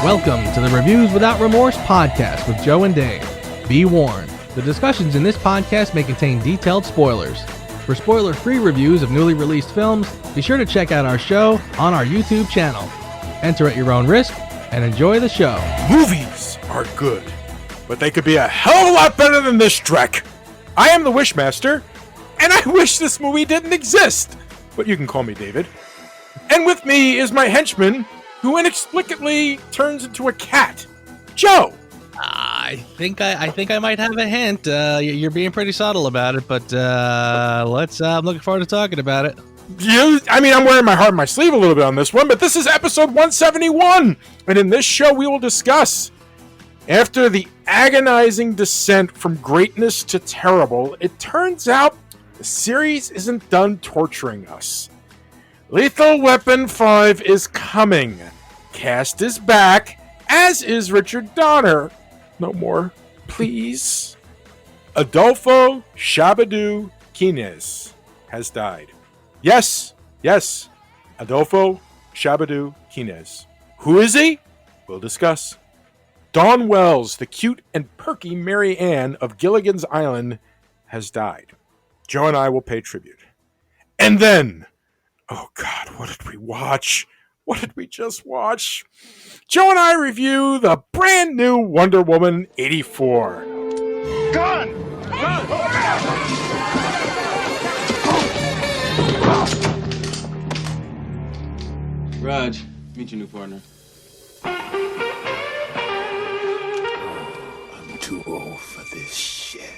Welcome to the Reviews Without Remorse podcast with Joe and Dave. Be warned, the discussions in this podcast may contain detailed spoilers. For spoiler-free reviews of newly released films, be sure to check out our show on our YouTube channel. Enter at your own risk and enjoy the show. Movies are good, but they could be a hell of a lot better than this dreck. I am the Wishmaster, and I wish this movie didn't exist. But you can call me David. And with me is my henchman, who inexplicably turns into a cat, Joe. I think I might have a hint. You're being pretty subtle about it, but I'm looking forward to talking about it. I'm wearing my heart on my sleeve a little bit on this one, but this is episode 171, and in this show we will discuss, after the agonizing descent from greatness to terrible, it turns out the series isn't done torturing us. Lethal Weapon 5 is coming. Cast is back, as is Richard Donner. No more, please. Aldolfo Shabadoo Quinones has died. Yes, Aldolfo Shabadoo Quinones. Who is he? We'll discuss. Dawn Wells, the cute and perky Mary Ann of Gilligan's Island, has died. Joe and I will pay tribute. And then, oh God, what did we watch? What did we just watch? Joe and I review the brand new Wonder Woman 84. Gun! Raj, meet your new partner. I'm too old for this shit.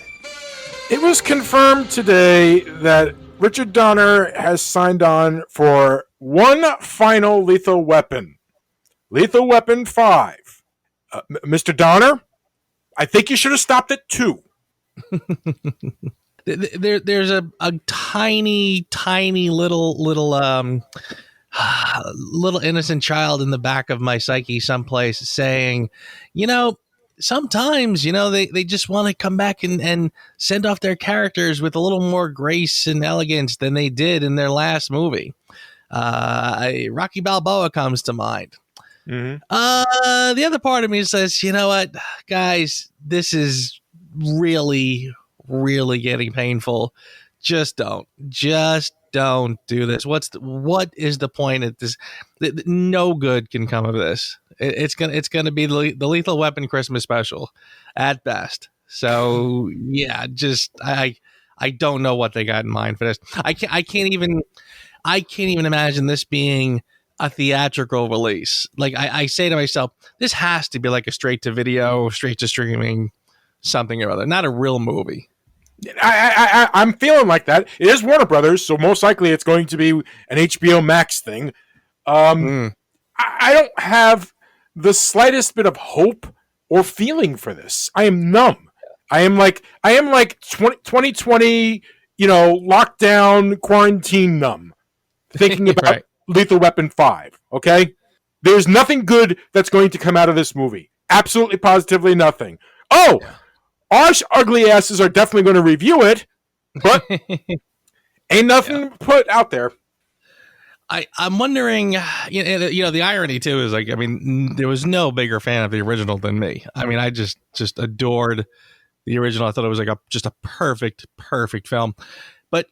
It was confirmed today that Richard Donner has signed on for one final Lethal Weapon. Lethal Weapon 5. Mr. Donner, I think you should have stopped at 2. There's a tiny little innocent child in the back of my psyche someplace saying, sometimes, they just want to come back and send off their characters with a little more grace and elegance than they did in their last movie. Rocky Balboa comes to mind. Mm-hmm. The other part of me says, you know what, guys, this is really, really getting painful. Just don't do this. What is the point of this? No good can come of this. It's gonna be the Lethal Weapon Christmas special at best. So yeah, I don't know what they got in mind for this. I can't even imagine this being a theatrical release. Like I say to myself, this has to be like a straight to video, straight to streaming, something or other, not a real movie. I'm feeling like that. It is Warner Brothers, so most likely it's going to be an HBO Max thing. I don't have the slightest bit of hope or feeling for this. I am numb. I am like 2020, lockdown, quarantine numb, thinking about right. Lethal Weapon 5, okay? There's nothing good that's going to come out of this movie. Absolutely, positively nothing. Oh! Yeah. Our ugly asses are definitely going to review it, but ain't nothing put out there. I'm wondering, the irony too is there was no bigger fan of the original than me. I mean, I just adored the original. I thought it was just a perfect film. But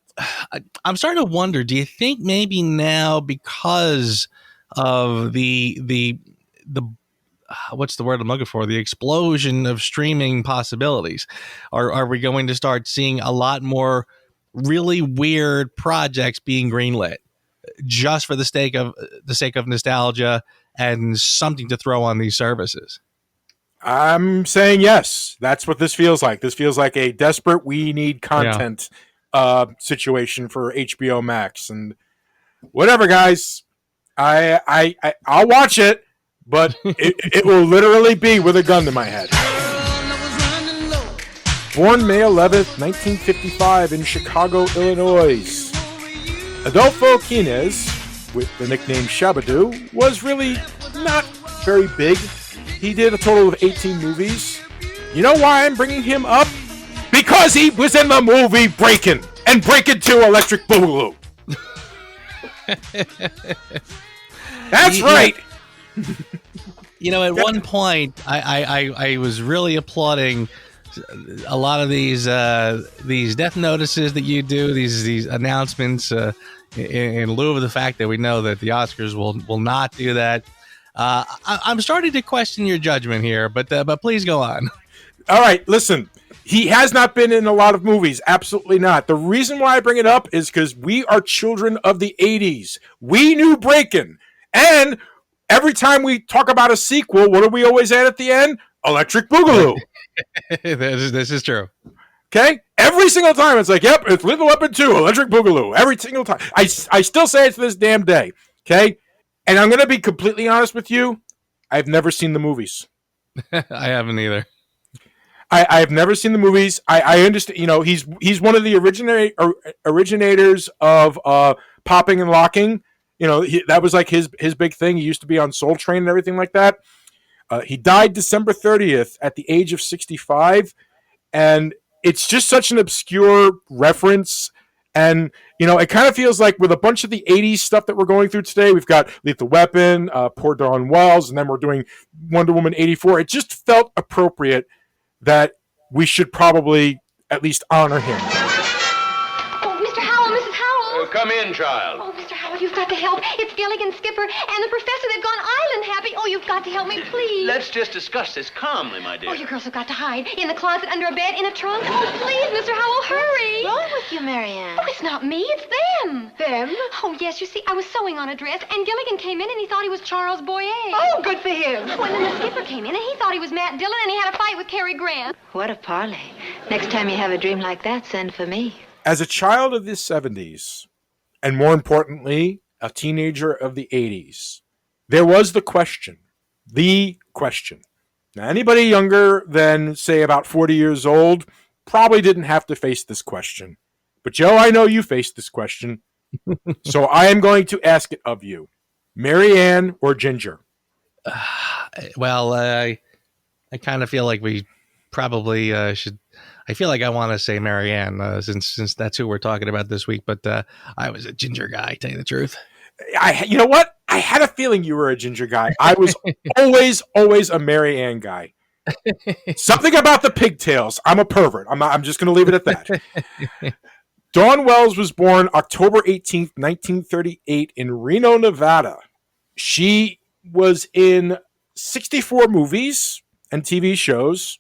I'm starting to wonder, do you think maybe now because of the what's the word I'm looking for? The explosion of streaming possibilities. Are we going to start seeing a lot more really weird projects being greenlit just for the sake of nostalgia and something to throw on these services? I'm saying yes. That's what this feels like. This feels like a desperate we need content situation for HBO Max. And whatever, guys. I'll watch it. But it will literally be with a gun to my head. Born May 11th, 1955 in Chicago, Illinois, Aldolfo Quinones, with the nickname Shabadoo, was really not very big. He did a total of 18 movies. You know why I'm bringing him up? Because he was in the movie Breakin' and Breakin' 2 Electric Boogaloo. That's right. You know, at one point, I was really applauding a lot of these death notices that you do, these announcements, in lieu of the fact that we know that the Oscars will not do that. I'm starting to question your judgment here, but please go on. All right, listen. He has not been in a lot of movies. Absolutely not. The reason why I bring it up is because we are children of the 80s. We knew Breakin'. And every time we talk about a sequel, what do we always add at the end? Electric Boogaloo. This is true. Okay? Every single time it's like, yep, it's Lethal Weapon 2, Electric Boogaloo. Every single time. I still say it to this damn day. Okay? And I'm going to be completely honest with you. I've never seen the movies. I haven't either. I've never seen the movies. I understand. You know, he's one of the originators of popping and locking. You know, that was like his big thing. He used to be on Soul Train and everything like that. He died December 30th at the age of 65, and it's just such an obscure reference. And you know, it kind of feels like with a bunch of the 80s stuff that we're going through today, we've got Lethal Weapon, Poor Dawn Wells, and then we're doing Wonder Woman 84. It just felt appropriate that we should probably at least honor him. Oh, Mr. Howell, Mrs. Howell. Come in, child. Oh, Mr. Howell, you've got to help. It's Gilligan, Skipper, and the professor. They've gone island happy. Oh, you've got to help me, please. Let's just discuss this calmly, my dear. Oh, you girls have got to hide. In the closet, under a bed, in a trunk. Oh, please, Mr. Howell, hurry. What's wrong with you, Marianne? Oh, it's not me, it's them. Them? Oh, yes, you see, I was sewing on a dress, and Gilligan came in, and he thought he was Charles Boyer. Oh, good for him. Well, then the skipper came in, and he thought he was Matt Dillon, and he had a fight with Cary Grant. What a parley. Next time you have a dream like that, send for me. As a child of the 70s, and more importantly, a teenager of the 80s, there was the question. Now, anybody younger than, say, about 40 years old probably didn't have to face this question. But, Joe, I know you faced this question. So I am going to ask it of you. Marianne or Ginger? Well, I kind of feel like we probably should. I feel like I want to say Marianne since that's who we're talking about this week. But I was a Ginger guy, tell you the truth. You know what? I had a feeling you were a Ginger guy. I was always a Marianne guy. Something about the pigtails. I'm a pervert. I'm just going to leave it at that. Dawn Wells was born October 18th, 1938 in Reno, Nevada. She was in 64 movies and TV shows.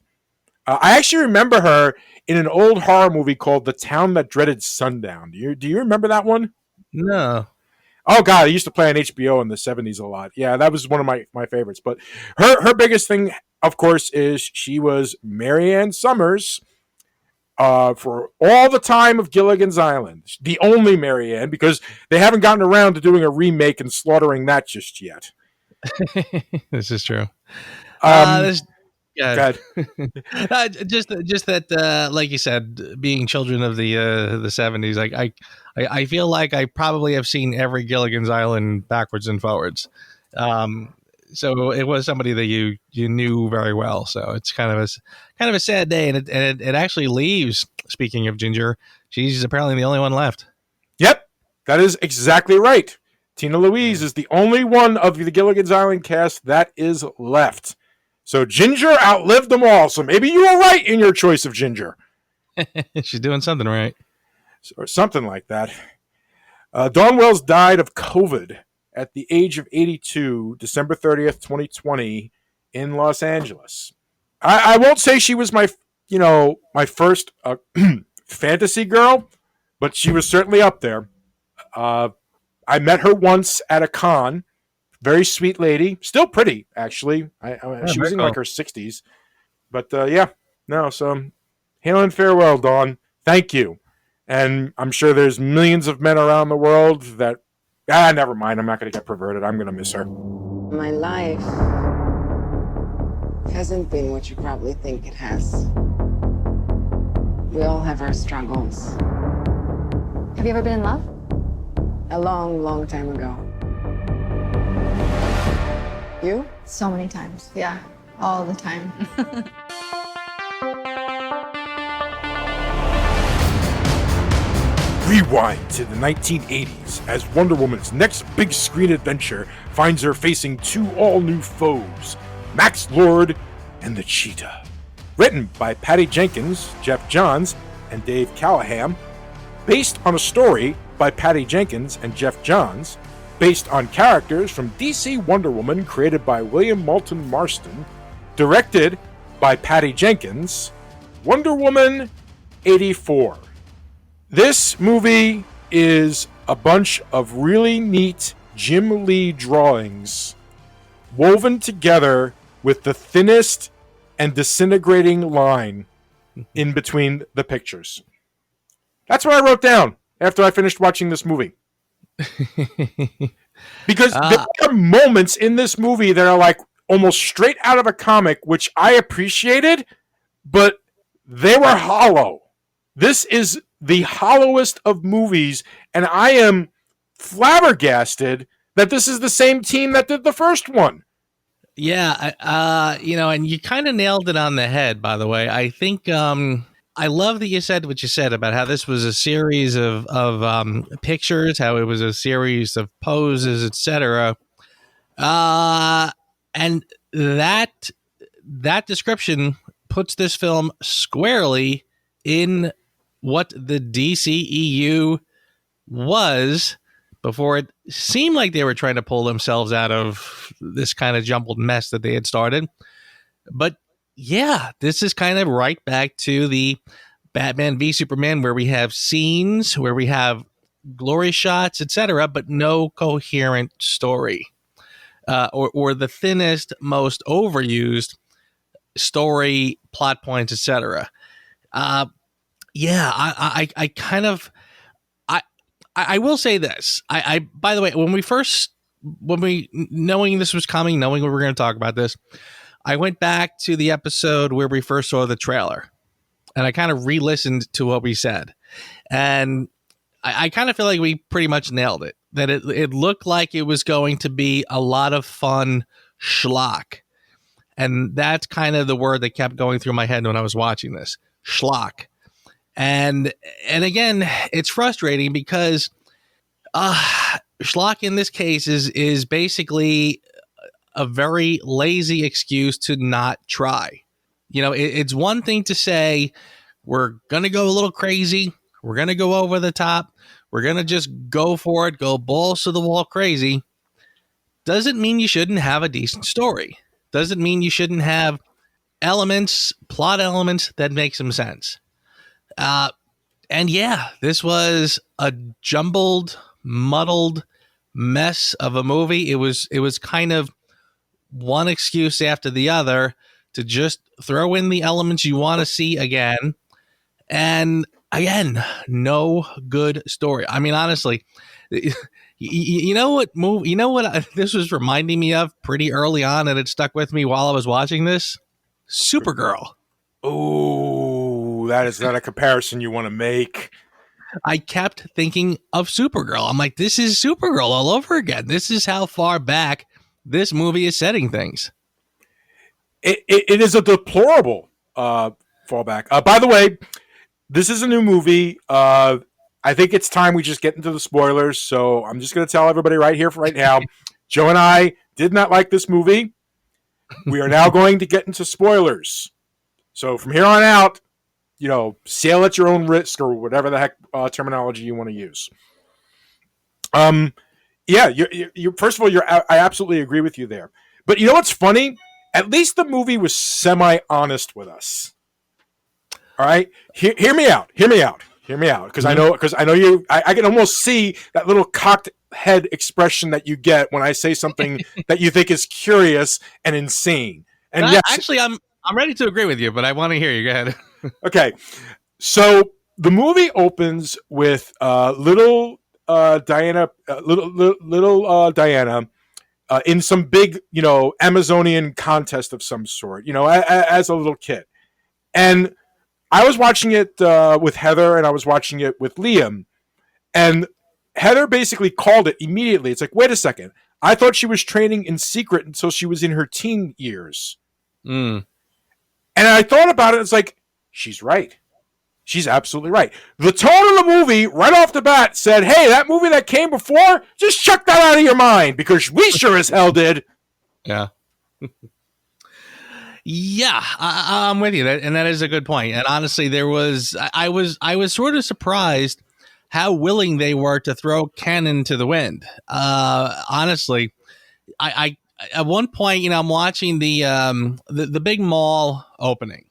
I actually remember her in an old horror movie called The Town That Dreaded Sundown. Do you remember that one? No. Oh, God, I used to play on HBO in the 70s a lot. Yeah, that was one of my favorites. But her biggest thing, of course, is she was Marianne Summers for all the time of Gilligan's Island. The only Marianne, because they haven't gotten around to doing a remake and slaughtering that just yet. This is true. Yeah. Just that, like you said, being children of the 70s, like I feel like I probably have seen every Gilligan's Island backwards and forwards. So it was somebody that you knew very well. So it's kind of a sad day, and it actually leaves. Speaking of Ginger, she's apparently the only one left. Yep, that is exactly right. Tina Louise is the only one of the Gilligan's Island cast that is left. So Ginger outlived them all. So maybe you were right in your choice of Ginger. She's doing something right. Or something like that. Dawn Wells died of COVID at the age of 82, December 30th, 2020, in Los Angeles. I won't say she was my first fantasy girl, but she was certainly up there. I met her once at a con. Very sweet lady. Still pretty, actually. She was in like her 60s. But so hail and farewell, Dawn. Thank you. And I'm sure there's millions of men around the world that, never mind. I'm not going to get perverted. I'm going to miss her. My life hasn't been what you probably think it has. We all have our struggles. Have you ever been in love? A long, long time ago. You? So many times. Yeah, all the time. Rewind to the 1980s as Wonder Woman's next big screen adventure finds her facing two all-new foes, Max Lord and the Cheetah. Written by Patty Jenkins, Jeff Johns, and Dave Callahan, based on a story by Patty Jenkins and Jeff Johns, based on characters from DC Wonder Woman created by William Moulton Marston, directed by Patty Jenkins, Wonder Woman 84. This movie is a bunch of really neat Jim Lee drawings woven together with the thinnest and disintegrating line in between the pictures. That's what I wrote down after I finished watching this movie. Because there are moments in this movie that are like almost straight out of a comic, which I appreciated, but they were hollow. This is the hollowest of movies, and I am flabbergasted that this is the same team that did the first one. Yeah, and you kind of nailed it on the head, by the way. I think I love that you said what you said about how this was a series of pictures, how it was a series of poses, etc. And that description puts this film squarely in what the DCEU was before it seemed like they were trying to pull themselves out of this kind of jumbled mess that they had started. But yeah, this is kind of right back to the Batman v Superman, where we have scenes, where we have glory shots, etc., but no coherent story, or the thinnest, most overused story, plot points, etc. I kind of, I will say this. I by the way, when we knowing this was coming, knowing we were going to talk about this, I went back to the episode where we first saw the trailer, and I kind of re-listened to what we said, and I kind of feel like we pretty much nailed it. That it looked like it was going to be a lot of fun schlock, and that's kind of the word that kept going through my head when I was watching this, schlock. And again, it's frustrating because schlock in this case is basically a very lazy excuse to not try. You know, it's one thing to say, we're going to go a little crazy. We're going to go over the top. We're going to just go for it, go balls to the wall crazy. Doesn't mean you shouldn't have a decent story. Doesn't mean you shouldn't have plot elements that make some sense. And yeah, this was a jumbled, muddled mess of a movie. It was kind of one excuse after the other to just throw in the elements you want to see again. And again, no good story. I mean, honestly, you know what this was reminding me of pretty early on, and it stuck with me while I was watching this? Supergirl. Oh, that is not a comparison you want to make. I kept thinking of Supergirl. I'm like, this is Supergirl all over again. This is how far back this movie is setting things. It is a deplorable fallback. By the way, this is a new movie. I think it's time we just get into the spoilers. So I'm just going to tell everybody right now. Joe and I did not like this movie. We are now going to get into spoilers. So from here on out, sail at your own risk, or whatever the heck terminology you want to use. Yeah, you first of all, I absolutely agree with you there. But you know what's funny? At least the movie was semi-honest with us. All right, hear me out. Because I know you. I can almost see that little cocked head expression that you get when I say something that you think is curious and insane. And yes, actually, I'm ready to agree with you, but I want to hear you. Go ahead. Okay, so the movie opens with little Diana, Diana, in some big, Amazonian contest of some sort, as a little kid. And I was watching it with Heather, and I was watching it with Liam, and Heather basically called it immediately. It's like, wait a second, I thought she was training in secret until she was in her teen years. Mm. And I thought about it. It's like, she's right. She's absolutely right. The tone of the movie, right off the bat, said, hey, that movie that came before, just chuck that out of your mind, because we sure as hell did. Yeah. Yeah, I'm with you, and that is a good point. And honestly, I was sort of surprised how willing they were to throw cannon to the wind. Honestly, I at one point, I'm watching the big mall opening.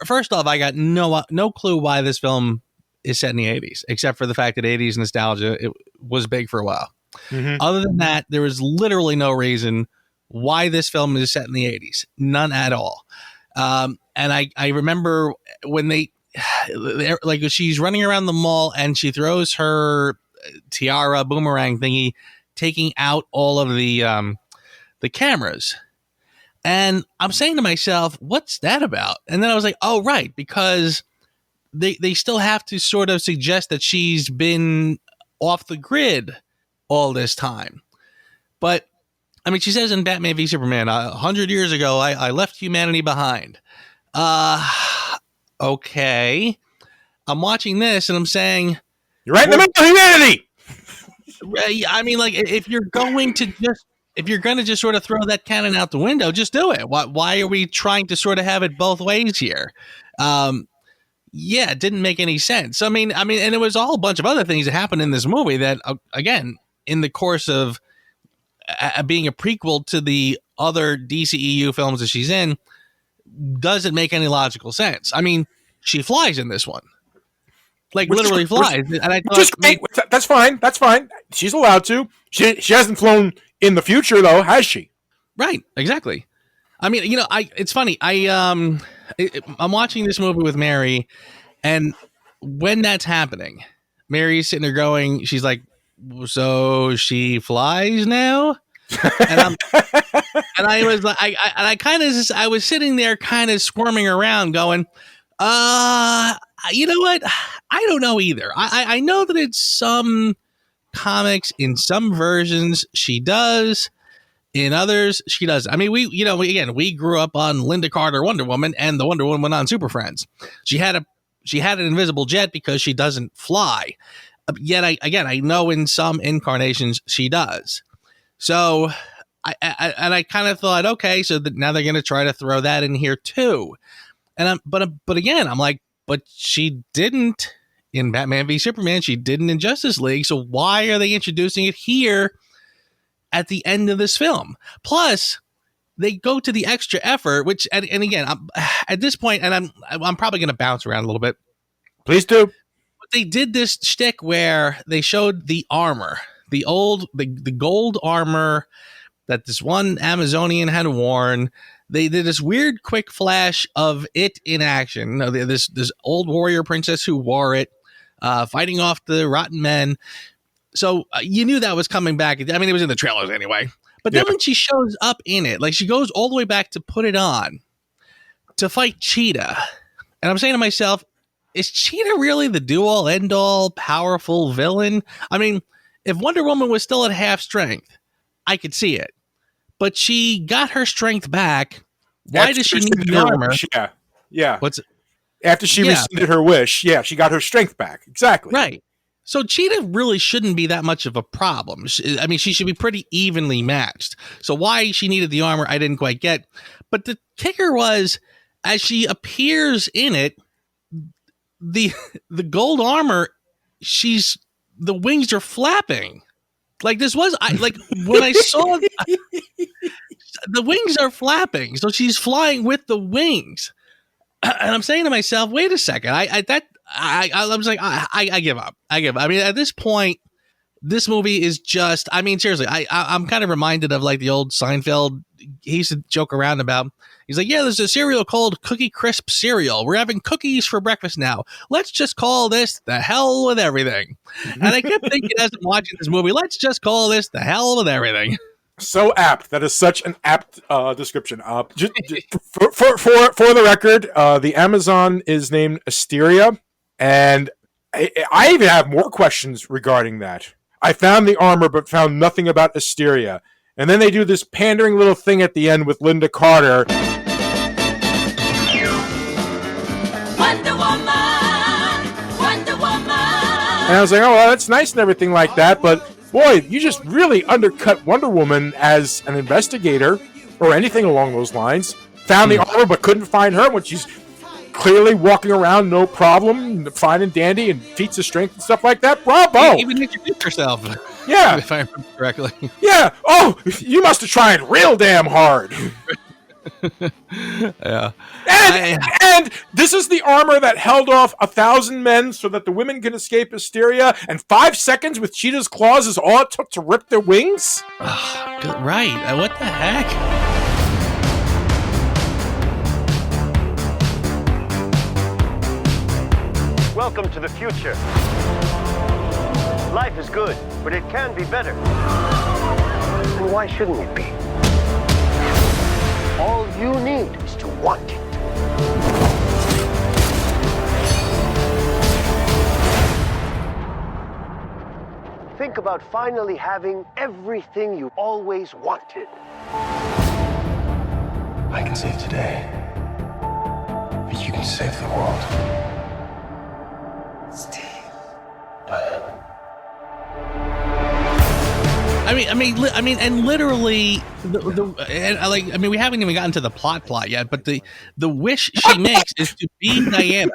First off, I got no clue why this film is set in the 80s, except for the fact that 80s nostalgia, it was big for a while. Mm-hmm. Other than that, there was literally no reason why this film is set in the 80s. None at all. And I remember when like she's running around the mall and she throws her tiara boomerang thingy, taking out all of the cameras. And I'm saying to myself, what's that about? And then I was like, oh, right, because they still have to sort of suggest that she's been off the grid all this time. But, I mean, she says in Batman v Superman, 100 years ago, I left humanity behind. Okay. I'm watching this and I'm saying... You're right in the middle of humanity! I mean, like, if you're going to just sort of throw that cannon out the window, just do it. Why are we trying to sort of have it both ways here? Yeah, it didn't make any sense. I mean, and it was a whole bunch of other things that happened in this movie that, again, in the course of being a prequel to the other DCEU films that she's in, doesn't make any logical sense. I mean, she flies in this one. Like, literally flies. And I thought, that's fine. That's fine. She's allowed to. She hasn't flown in the future, though, has she? Right. Exactly. I mean, it's funny. I'm watching this movie with Mary, and when that's happening, Mary's sitting there going, she's like, so she flies now? And I was like, I was sitting there kind of squirming around going, you know what? I don't know either. I know that it's some comics, in some versions she does, in others she doesn't. I mean, we grew up on Linda Carter Wonder Woman and the Wonder Woman on Super Friends. She had an invisible jet because she doesn't fly. Yet I know in some incarnations she does. So I kind of thought, okay, so now they're going to try to throw that in here too. And but again, I'm like, but she didn't in Batman v Superman. She didn't in Justice League. So why are they introducing it here at the end of this film? Plus, they go to the extra effort, which, and again, at this point, and I'm probably going to bounce around a little bit. Please do. But they did this shtick where they showed the armor, the gold armor that this one Amazonian had worn. They did this weird quick flash of it in action. This old warrior princess who wore it, fighting off the rotten men. So you knew that was coming back. I mean, it was in the trailers anyway. But then when she shows up in it, like she goes all the way back to put it on to fight Cheetah. And I'm saying to myself, is Cheetah really the do-all, end-all, powerful villain? I mean, if Wonder Woman was still at half strength, I could see it. But she got her strength back. Why does she need the armor? Yeah. After she rescinded her wish, she got her strength back. Exactly. Right. So Cheetah really shouldn't be that much of a problem. I mean, she should be pretty evenly matched. So why she needed the armor, I didn't quite get. But the kicker was, as she appears in it, the gold armor, the wings are flapping. Like this was, when I saw the wings are flapping, so she's flying with the wings, and I'm saying to myself, wait a second, I was like, I give up. I mean, at this point, this movie is just, I mean, seriously, I'm kind of reminded of like the old Seinfeld. He used to joke around about. He's like, yeah, there's a cereal called Cookie Crisp cereal. We're having cookies for breakfast now. Let's just call this the hell with everything. And I kept thinking as I'm watching this movie, let's just call this the hell with everything. So apt. That is such an apt description. Just for the record, the Amazon is named Asteria, and I even have more questions regarding that. I found the armor, but found nothing about Asteria. And then they do this pandering little thing at the end with Linda Carter. Wonder Woman, Wonder Woman. And I was like, oh, well, that's nice and everything like that, but boy, you just really undercut Wonder Woman as an investigator or anything along those lines. Found the armor but couldn't find her when she's clearly walking around, no problem, fine and dandy, and feats of strength and stuff like that. Bravo! Even introduced herself. Yeah. If I remember correctly. Yeah. Oh, you must have tried real damn hard. Yeah. And this is the armor that held off 1,000 men so that the women can escape hysteria, and 5 seconds with Cheetah's claws is all it took to rip their wings? Right. What the heck? Welcome to the future. Life is good, but it can be better. And why shouldn't it be? All you need is to want it. Think about finally having everything you always wanted. I can save today, but you can save the world. Steve. I mean, and literally, we haven't even gotten to the plot yet. But the wish she makes is to be Diana,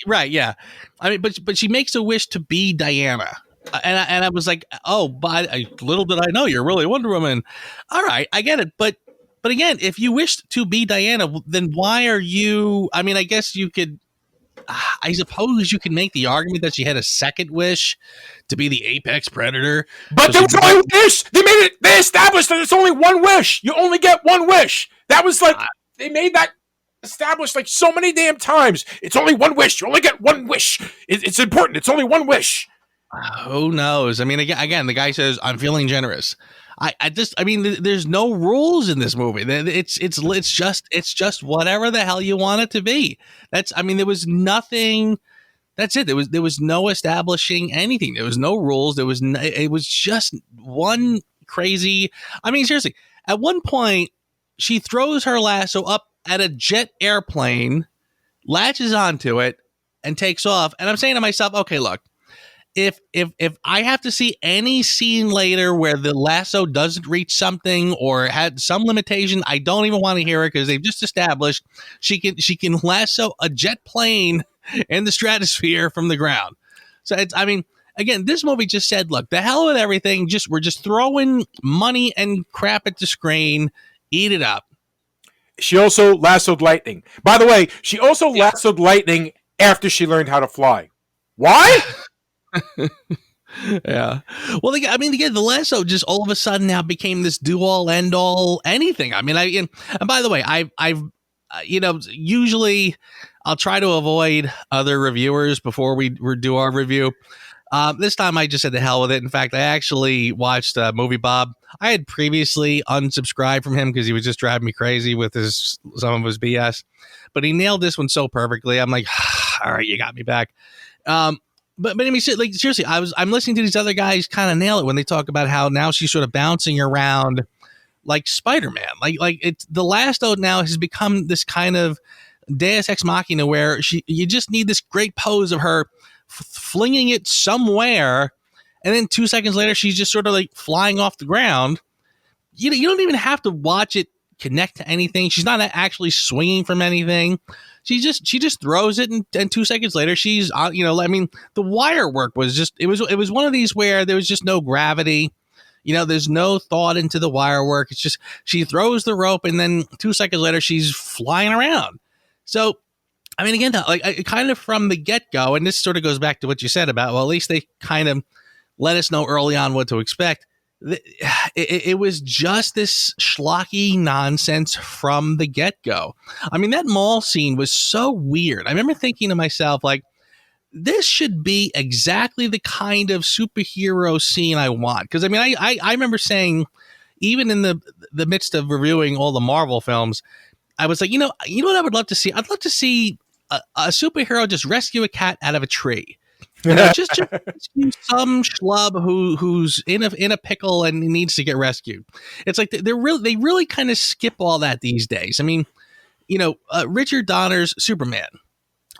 right? Yeah, I mean, but she makes a wish to be Diana, and I was like, oh, but little did I know you're really Wonder Woman. All right, I get it, but again, if you wished to be Diana, then why are you? I mean, I guess you could. I suppose you can make the argument that she had a second wish to be the apex predator. But there was only one wish. They established that it's only one wish. You only get one wish. That was like they made that established like so many damn times. It's only one wish. You only get one wish. It's important. It's only one wish. Who knows? I mean, again, the guy says, "I'm feeling generous." I mean, there's no rules in this movie. It's just whatever the hell you want it to be. There was nothing. That's it. There was no establishing anything. There was no rules. It was just one crazy. I mean, seriously, at one point, she throws her lasso up at a jet airplane, latches onto it, and takes off. And I'm saying to myself, okay, look. If I have to see any scene later where the lasso doesn't reach something or had some limitation, I don't even want to hear it because they've just established she can lasso a jet plane in the stratosphere from the ground. So again, this movie just said, look, the hell with everything. We're just throwing money and crap at the screen. Eat it up. She also lassoed lightning. By the way, she also lassoed lightning after she learned how to fly. Why? Yeah. Well, again, the lasso just all of a sudden now became this do-all, end-all, anything. I mean, and by the way, I've usually I'll try to avoid other reviewers before we do our review. This time I just said the hell with it. In fact, I actually watched Movie Bob. I had previously unsubscribed from him because he was just driving me crazy with some of his BS, but he nailed this one so perfectly. I'm like, all right, you got me back. But I mean, like, seriously, I'm listening to these other guys kind of nail it when they talk about how now she's sort of bouncing around like Spider-Man. Like it's the lasso now has become this kind of Deus Ex Machina where you just need this great pose of her flinging it somewhere, and then 2 seconds later she's just sort of like flying off the ground. You don't even have to watch it connect to anything. She's not actually swinging from anything. She just throws it, and 2 seconds later she's the wire work was just it was one of these where there was just no gravity. There's no thought into the wire work. It's just she throws the rope, and then 2 seconds later she's flying around. So I mean, again, like kind of from the get-go, and this sort of goes back to what you said about, well, at least they kind of let us know early on what to expect. It was just this schlocky nonsense from the get-go. I mean, that mall scene was so weird. I remember thinking to myself, like, this should be exactly the kind of superhero scene I want. Because, I mean, I remember saying, even in the midst of reviewing all the Marvel films, I was like, you know what I would love to see? I'd love to see a superhero just rescue a cat out of a tree. Just rescue some schlub who's in a pickle and needs to get rescued. It's like they really kind of skip all that these days. I mean, Richard Donner's Superman.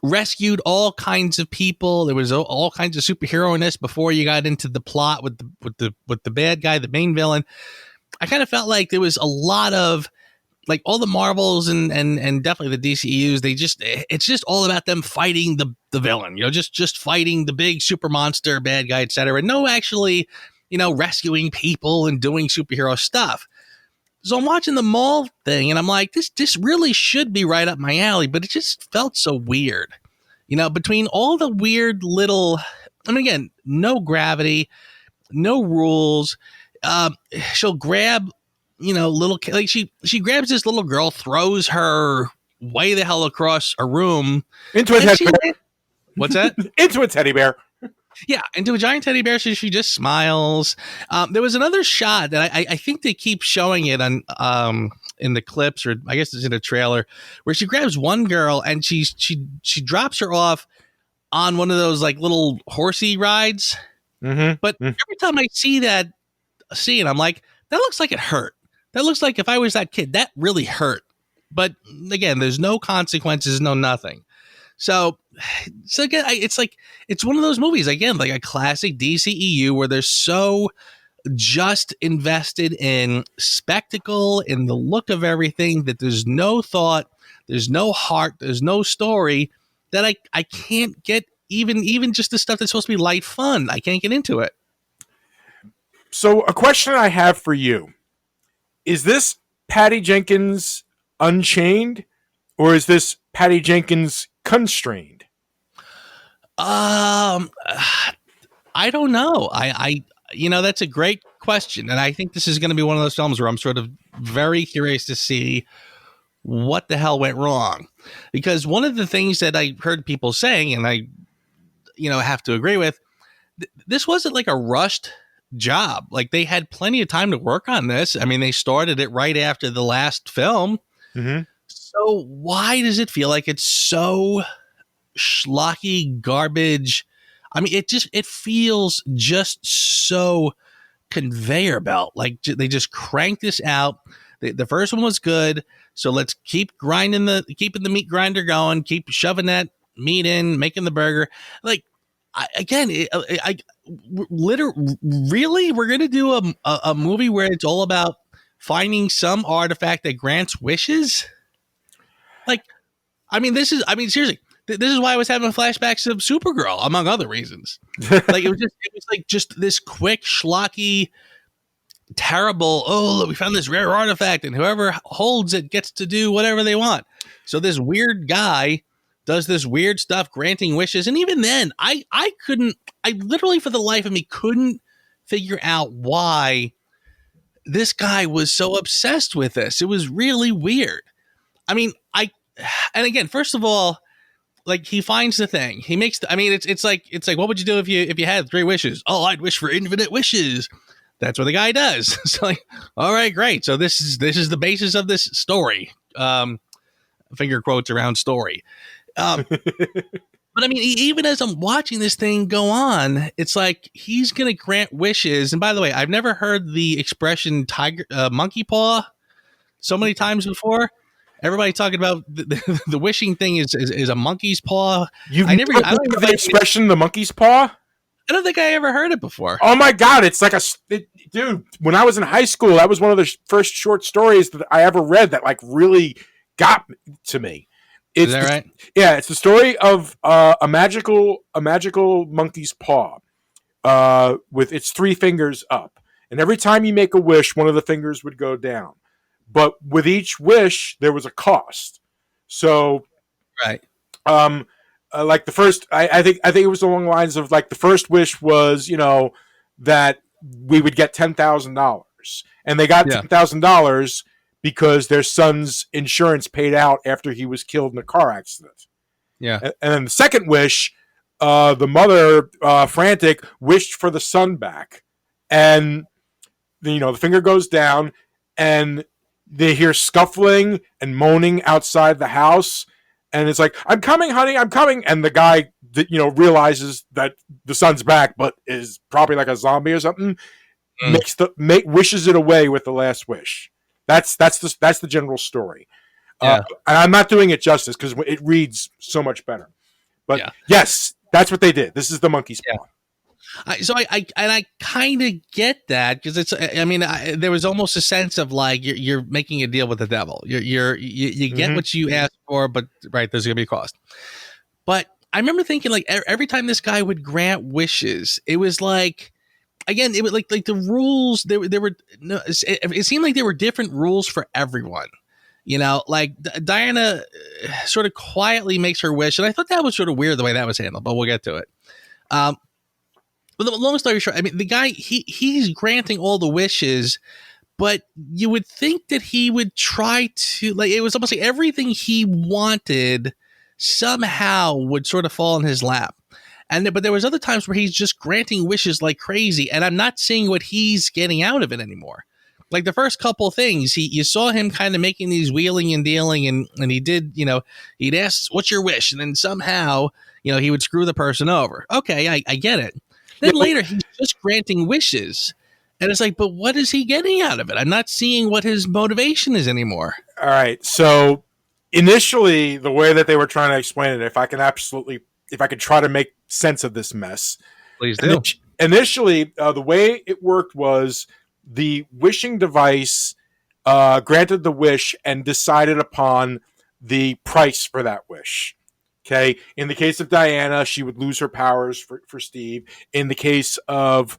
rescued all kinds of people. There was all kinds of superhero-ness before you got into the plot with the bad guy, the main villain. I kind of felt like there was a lot of like all the Marvels and definitely the DCEUs. It's just all about them fighting the villain, just fighting the big super monster, bad guy, etc. No, actually, rescuing people and doing superhero stuff. So I'm watching the mall thing and I'm like, this really should be right up my alley, but it just felt so weird. Between all the weird little, again, no gravity, no rules. She'll grab, little, like she grabs this little girl, throws her way the hell across a room. Into a teddy bear. What's that? Into a teddy bear. Yeah, into a giant teddy bear. So she just smiles. There was another shot that I think they keep showing it on in the clips, or I guess it's in a trailer, where she grabs one girl and she drops her off on one of those like little horsey rides. Mm-hmm. But every time I see that scene, I'm like, that looks like it hurt. That looks like if I was that kid, that really hurt. But again, there's no consequences, no nothing. So again, it's one of those movies, again, like a classic DCEU where they're so just invested in spectacle, in the look of everything, that there's no thought, there's no heart, there's no story, that I can't get even just the stuff that's supposed to be light fun. I can't get into it. So a question I have for you, is this Patty Jenkins Unchained, or is this Patty Jenkins Constrained? I don't know. I that's a great question. And I think this is going to be one of those films where I'm sort of very curious to see what the hell went wrong. Because one of the things that I heard people saying, and I, have to agree with, this wasn't like a rushed job. Like they had plenty of time to work on this. I mean, they started it right after the last film. Mm-hmm. So why does it feel like it's so schlocky garbage? I mean, it feels just so conveyor belt. Like they just cranked this out. The first one was good, so let's keep keeping the meat grinder going, keep shoving that meat in, making the burger. Like really, we're gonna do a movie where it's all about finding some artifact that grants wishes. Like, seriously, this is why I was having flashbacks of Supergirl, among other reasons. Like it was just this quick, schlocky, terrible. Oh, look, we found this rare artifact, and whoever holds it gets to do whatever they want. So this weird guy does this weird stuff, granting wishes, and even then, I literally, for the life of me, couldn't figure out why this guy was so obsessed with this. It was really weird. I mean, and again, first of all, like he finds the thing, he makes it's like, what would you do if you had 3 wishes? Oh, I'd wish for infinite wishes. That's what the guy does. So like, all right, great. So this is the basis of this story. Finger quotes around story. But I mean, even as I'm watching this thing go on, it's like he's going to grant wishes. And by the way, I've never heard the expression monkey paw so many times before. Everybody talking about the wishing thing is a monkey's paw. I don't know the expression the monkey's paw? I don't think I ever heard it before. Oh my God. It's like dude, when I was in high school, that was one of the first short stories that I ever read that like really got to me. Is that right? Yeah. It's the story of a magical monkey's paw with its 3 fingers up. And every time you make a wish, one of the fingers would go down. But with each wish, there was a cost. So, right. Like the first, I think it was along the lines of like the first wish was, that we would get $10,000, and they got $10,000 because their son's insurance paid out after he was killed in a car accident. Yeah. And then the second wish, the mother, frantic, wished for the son back, and the finger goes down, and they hear scuffling and moaning outside the house. And it's like, I'm coming, honey, I'm coming. And the guy, realizes that the son's back, but is probably like a zombie or something. Wishes it away with the last wish. That's the general story. Yeah. And I'm not doing it justice because it reads so much better. But Yeah. yes, that's what they did. This is the monkey's paw. I kind of get that because there was almost a sense of like you're making a deal with the devil. You get what you asked for, but right, there's gonna be a cost. But I remember thinking like every time this guy would grant wishes, it was like, again, it was like the rules. There were no. It seemed like there were different rules for everyone. You know, like Diana sort of quietly makes her wish, and I thought that was sort of weird the way that was handled. But we'll get to it. But the long story short, I mean, the guy he's granting all the wishes, but you would think that he would try to, like, it was almost like everything he wanted somehow would sort of fall in his lap. But there was other times where he's just granting wishes like crazy, and I'm not seeing what he's getting out of it anymore. Like the first couple things, you saw him kind of making these wheeling and dealing, and he did, he'd ask, "What's your wish?" And then somehow, he would screw the person over. Okay, I get it. Then later, he's just granting wishes. And it's like, but what is he getting out of it? I'm not seeing what his motivation is anymore. All right. So initially, the way that they were trying to explain it, if I could try to make sense of this mess. Please do. Initially, the way it worked was the wishing device granted the wish and decided upon the price for that wish. Okay. In the case of Diana, she would lose her powers for Steve. In the case of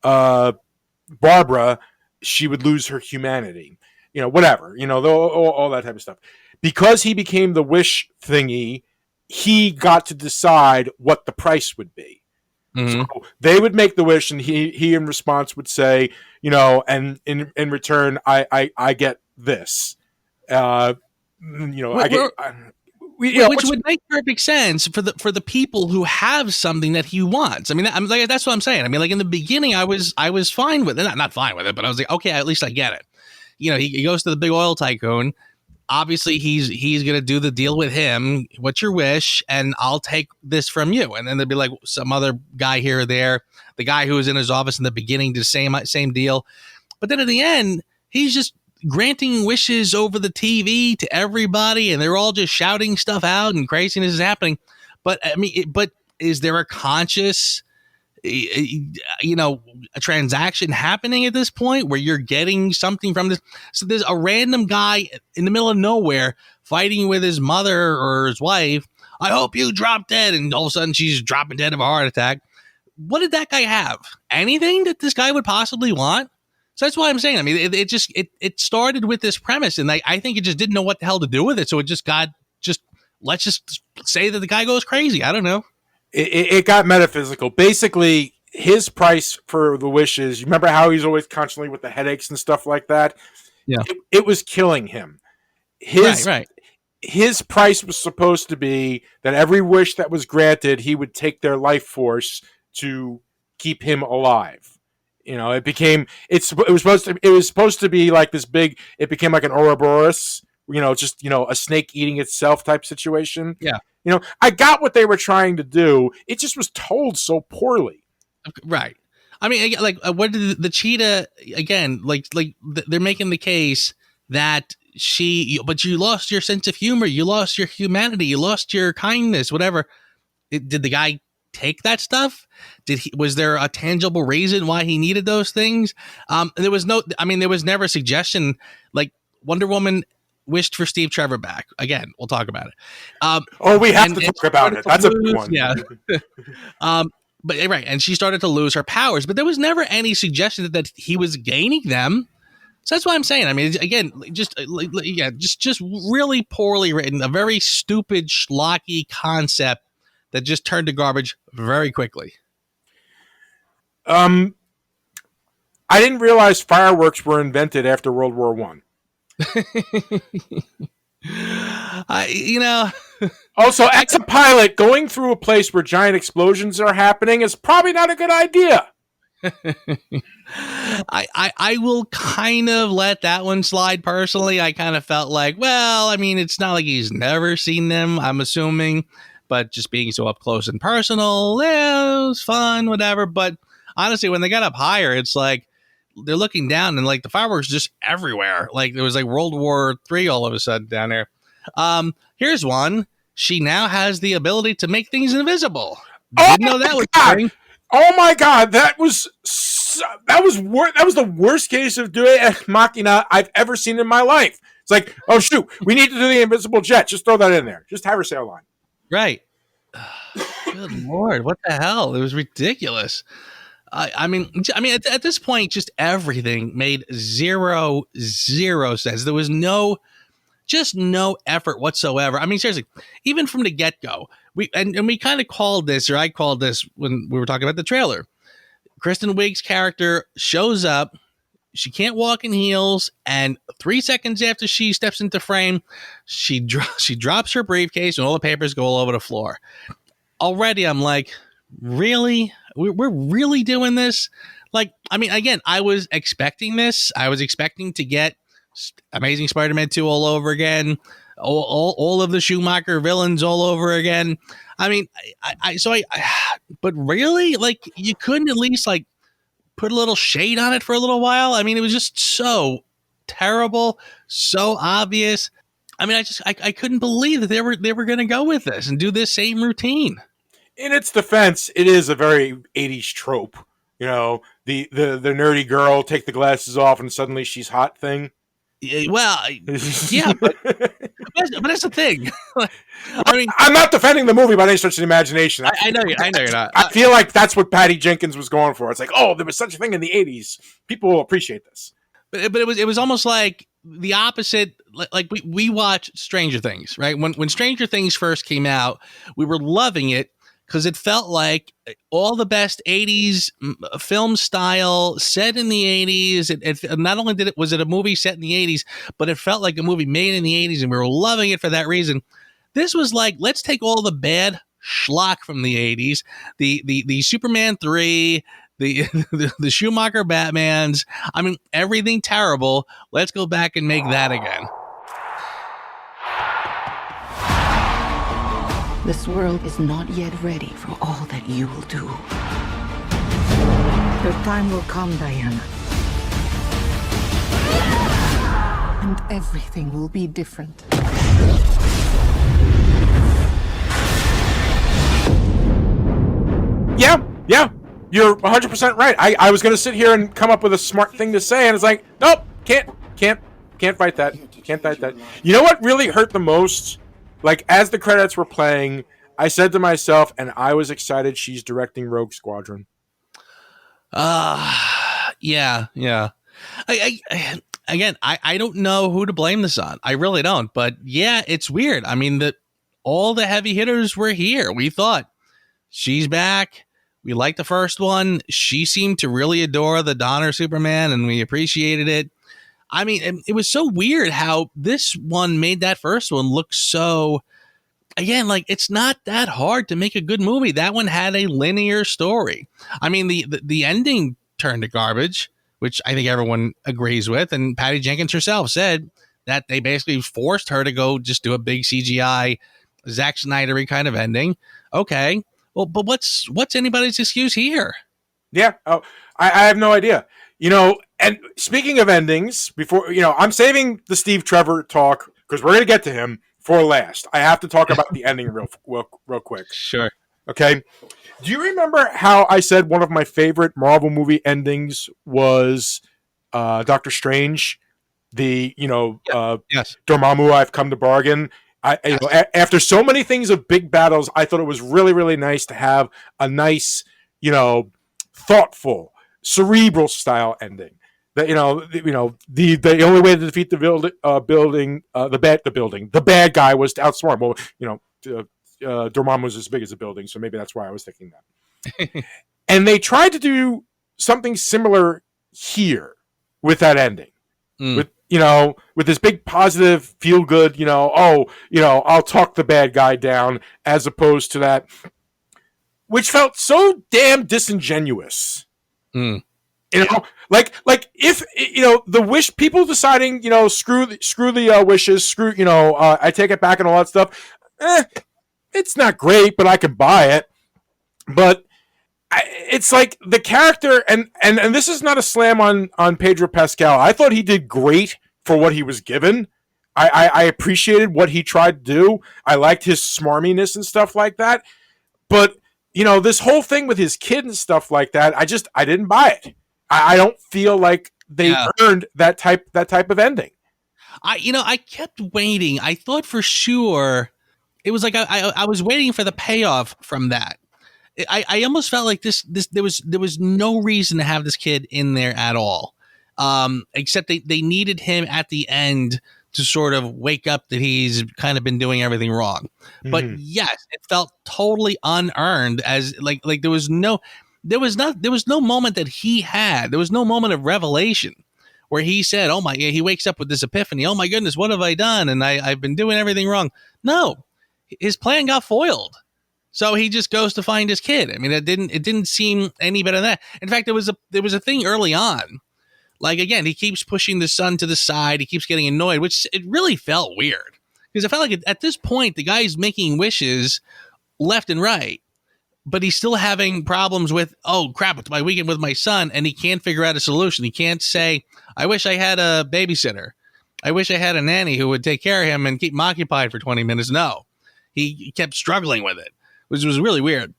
Barbara, she would lose her humanity. Whatever. All that type of stuff. Because he became the wish thingy, he got to decide what the price would be. Mm-hmm. So they would make the wish, and he in response would say, and in return, I get this. Which would make perfect sense for the people who have something that he wants. I mean, that's what I'm saying. I mean, like in the beginning, I was fine with it, not fine with it, but I was like, okay, at least I get it. He goes to the big oil tycoon. Obviously, he's gonna do the deal with him. What's your wish? And I'll take this from you. And then there'd be like some other guy here or there. The guy who was in his office in the beginning did the same deal. But then at the end, he's just granting wishes over the TV to everybody, and they're all just shouting stuff out, and craziness is happening. But I mean, but is there a conscious, a transaction happening at this point where you're getting something from this? So there's a random guy in the middle of nowhere fighting with his mother or his wife. I hope you drop dead, and all of a sudden she's dropping dead of a heart attack. What did that guy have? Anything that this guy would possibly want? So that's why I'm saying, I mean, it started with this premise, and I think it just didn't know what the hell to do with it. So it just let's just say that the guy goes crazy. I don't know. It got metaphysical. Basically, his price for the wishes, you remember how he's always constantly with the headaches and stuff like that? Yeah. It was killing him. Right. His price was supposed to be that every wish that was granted, he would take their life force to keep him alive. It was supposed to be like this big, it became like an Ouroboros, a snake eating itself type situation. Yeah. I got what they were trying to do. It just was told so poorly. Right. I mean, like, what did the cheetah, again, like they're making the case that but you lost your sense of humor. You lost your humanity. You lost your kindness, whatever. Did the guy take that stuff? Was there a tangible reason why he needed those things? There was never a suggestion. Like Wonder Woman wished for Steve Trevor back. Again, we'll talk about it. We have to talk about it. That's a big one. Yeah. But right, and she started to lose her powers, but there was never any suggestion that he was gaining them. So that's what I'm saying. I mean, again, just really poorly written, a very stupid, schlocky concept that just turned to garbage very quickly. I didn't realize fireworks were invented after World War One. Also, as a pilot, going through a place where giant explosions are happening is probably not a good idea. I will kind of let that one slide personally. I kind of felt like, well, I mean, it's not like he's never seen them, I'm assuming, but just being so up close and personal, it was fun, whatever. But honestly, when they got up higher, it's like they're looking down and like the fireworks just everywhere. Like there was like World War III all of a sudden down there. Here's one. she now has the ability to make things invisible. Oh Didn't know that was God. a thing. Oh my God, that was the worst case of doing ex machina I've ever seen in my life. It's like, oh shoot, we need to do the invisible jet. Just throw that in there. Just have her say a line. Right. Good Lord, what the hell? It was ridiculous. I mean, at this point, just everything made zero sense. There was no effort whatsoever. I mean, seriously, even from the get-go, we kind of called this, or I called this when we were talking about the trailer. Kristen Wiig's character shows up. She can't walk in heels, and 3 seconds after she steps into frame, she drops her briefcase, and all the papers go all over the floor. Already, I'm like, really? We're really doing this? Like, I mean, again, I was expecting this. I was expecting to get Amazing Spider-Man 2 all over again, all of the Schumacher villains all over again. I mean, but really, like, you couldn't at least like put a little shade on it for a little while. I mean, it was just so terrible, so obvious. I mean, I couldn't believe that they were going to go with this and do this same routine. In its defense, it is a very 80s trope. You know, the nerdy girl take the glasses off and suddenly she's hot thing. Well, yeah, but that's the thing. I mean, I'm not defending the movie by any stretch of the imagination. I know you're not. I feel like that's what Patty Jenkins was going for. It's like, oh, there was such a thing in the 80s. People will appreciate this. But it was almost like the opposite. Like we watched Stranger Things, right? When Stranger Things first came out, we were loving it because it felt like all the best 80s film style set in the 80s. It not only was it a movie set in the 80s, but it felt like a movie made in the 80s, and we were loving it for that reason. This was like, let's take all the bad schlock from the 80s, the Superman 3, the Schumacher Batmans. I mean, everything terrible. Let's go back and make that again. This world is not yet ready for all that you will do. Your time will come, Diana. And everything will be different. Yeah. You're 100% right. I was going to sit here and come up with a smart thing to say, and it's like, nope, can't fight that. Can't fight that. You know what really hurt the most? Like, as the credits were playing, I said to myself, and I was excited, she's directing Rogue Squadron. Yeah. I don't know who to blame this on. I really don't. But yeah, it's weird. I mean, all the heavy hitters were here. We thought she's back. We liked the first one. She seemed to really adore the Donner Superman, and we appreciated it. I mean, it was so weird how this one made that first one look so, again, like, it's not that hard to make a good movie. That one had a linear story. I mean, the ending turned to garbage, which I think everyone agrees with. And Patty Jenkins herself said that they basically forced her to go just do a big CGI, Zack Snyder-y kind of ending. Okay. Well, but what's anybody's excuse here? Yeah. Oh, I have no idea. You know, and speaking of endings, before, you know, I'm saving the Steve Trevor talk because we're going to get to him for last. I have to talk about the ending real quick. Sure. Okay. Do you remember how I said one of my favorite Marvel movie endings was Doctor Strange? Yes. Dormammu, I've come to bargain. After so many things of big battles, I thought it was really, really nice to have a nice, thoughtful, cerebral style ending. That the only way to defeat the bad guy was to outsmart him. Well, Dormammu was as big as a building, so maybe that's why I was thinking that. And they tried to do something similar here with that ending, with this big positive feel good. I'll talk the bad guy down, as opposed to that, which felt so damn disingenuous. Like if the wish people deciding, screw the wishes, I take it back and all that stuff. It's not great, but I can buy it. But it's like the character, and this is not a slam on Pedro Pascal. I thought he did great for what he was given. I appreciated what he tried to do. I liked his smarminess and stuff like that. But, this whole thing with his kid and stuff like that, I didn't buy it. I don't feel like they earned that type of ending. I kept waiting. I thought for sure it was like I was waiting for the payoff from that. I almost felt like this there was no reason to have this kid in there at all, except they needed him at the end to sort of wake up that he's kind of been doing everything wrong. Mm-hmm. But yes, it felt totally unearned, as like there was no moment that he had. There was no moment of revelation where he said, "Oh my," he wakes up with this epiphany. "Oh my goodness, what have I done? And I've been doing everything wrong." No, his plan got foiled. So he just goes to find his kid. I mean, it didn't seem any better than that. In fact, there was a thing early on. Like, again, he keeps pushing the son to the side. He keeps getting annoyed, which it really felt weird. Because I felt like at this point, the guy's making wishes left and right, but he's still having problems with, oh, crap, it's my weekend with my son, and he can't figure out a solution. He can't say, I wish I had a babysitter. I wish I had a nanny who would take care of him and keep him occupied for 20 minutes. No. He kept struggling with it, which was really weird.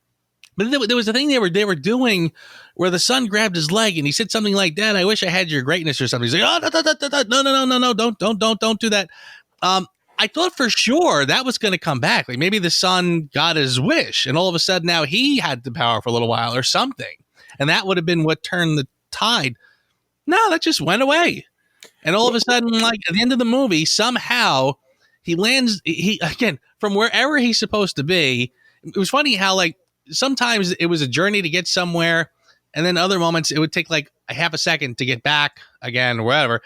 But there was a thing they were doing where the son grabbed his leg and he said something like, "Dad, I wish I had your greatness," or something. He's like, "Oh, no, don't do that." I thought for sure that was going to come back. Like maybe the son got his wish and all of a sudden now he had the power for a little while or something. And that would have been what turned the tide. No, that just went away. And all of a sudden, like at the end of the movie, somehow he lands, he again, from wherever he's supposed to be. It was funny how like sometimes it was a journey to get somewhere, and then other moments it would take like a half a second to get back again or whatever.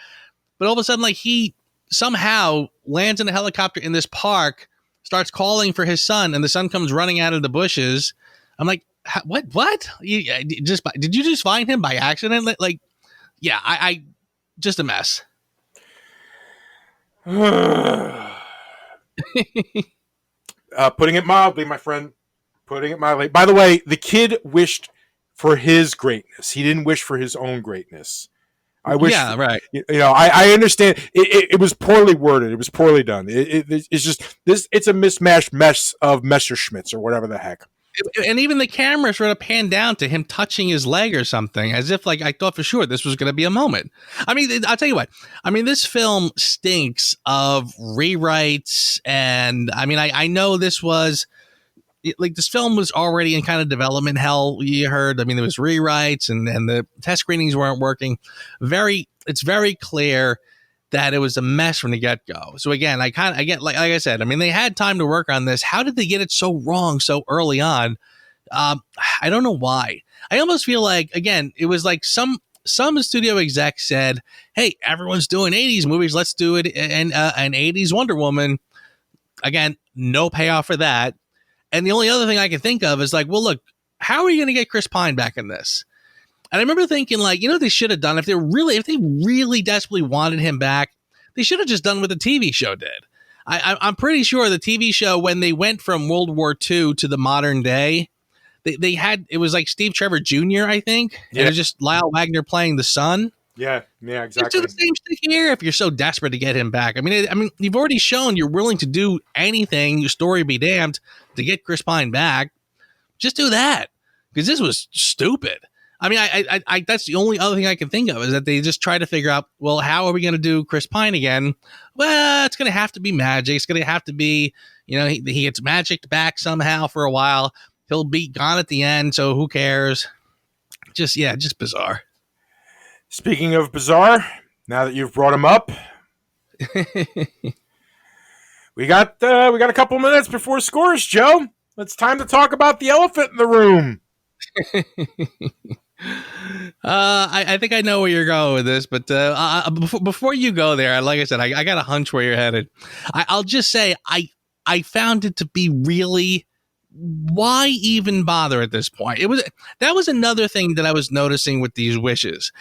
But all of a sudden, like he somehow lands in a helicopter in this park, starts calling for his son, and the son comes running out of the bushes. I'm like, what? Did you just find him by accident? Like, yeah, I just a mess. Putting it mildly, my friend. Putting it mildly. By the way, the kid wished for his greatness. He didn't wish for his own greatness. I wish. Yeah, right. I understand. It was poorly worded. It was poorly done. It's just this. It's a mismatched mess of Messerschmitts or whatever the heck. And even the camera sort of panned down to him touching his leg or something, as if like I thought for sure this was going to be a moment. I mean, I'll tell you what. I mean, this film stinks of rewrites, and I mean, I know this was. Like this film was already in kind of development hell. You heard, I mean, there was rewrites and the test screenings weren't working. It's very clear that it was a mess from the get go. So again, I get, like I said, I mean, they had time to work on this. How did they get it so wrong so early on? I don't know why. I almost feel like, again, it was like some studio exec said, "Hey, everyone's doing 80s movies. Let's do it in an 80s Wonder Woman." Again, no payoff for that. And the only other thing I can think of is like, well, look, how are you going to get Chris Pine back in this? And I remember thinking, like, they should have done if they really desperately wanted him back, they should have just done what the TV show did. I'm pretty sure the TV show, when they went from World War II to the modern day, they had, it was like Steve Trevor Jr., I think. Yeah. It was just Lyle Wagner playing the son. Yeah, exactly. Let's do the same thing here if you're so desperate to get him back. I mean, you've already shown you're willing to do anything, your story be damned, to get Chris Pine back. Just do that, because this was stupid. I mean, I that's the only other thing I can think of is that they just try to figure out, well, how are we going to do Chris Pine again? Well, it's going to have to be magic. It's going to have to be, he gets magicked back somehow for a while. He'll be gone at the end, so who cares? Just bizarre. Speaking of bizarre, now that you've brought him up, we got a couple minutes before scores, Joe. It's time to talk about the elephant in the room. I think I know where you're going with this, but before you go there, like I said, I got a hunch where you're headed. I'll just say I found it to be really, why even bother at this point? That was another thing that I was noticing with these wishes.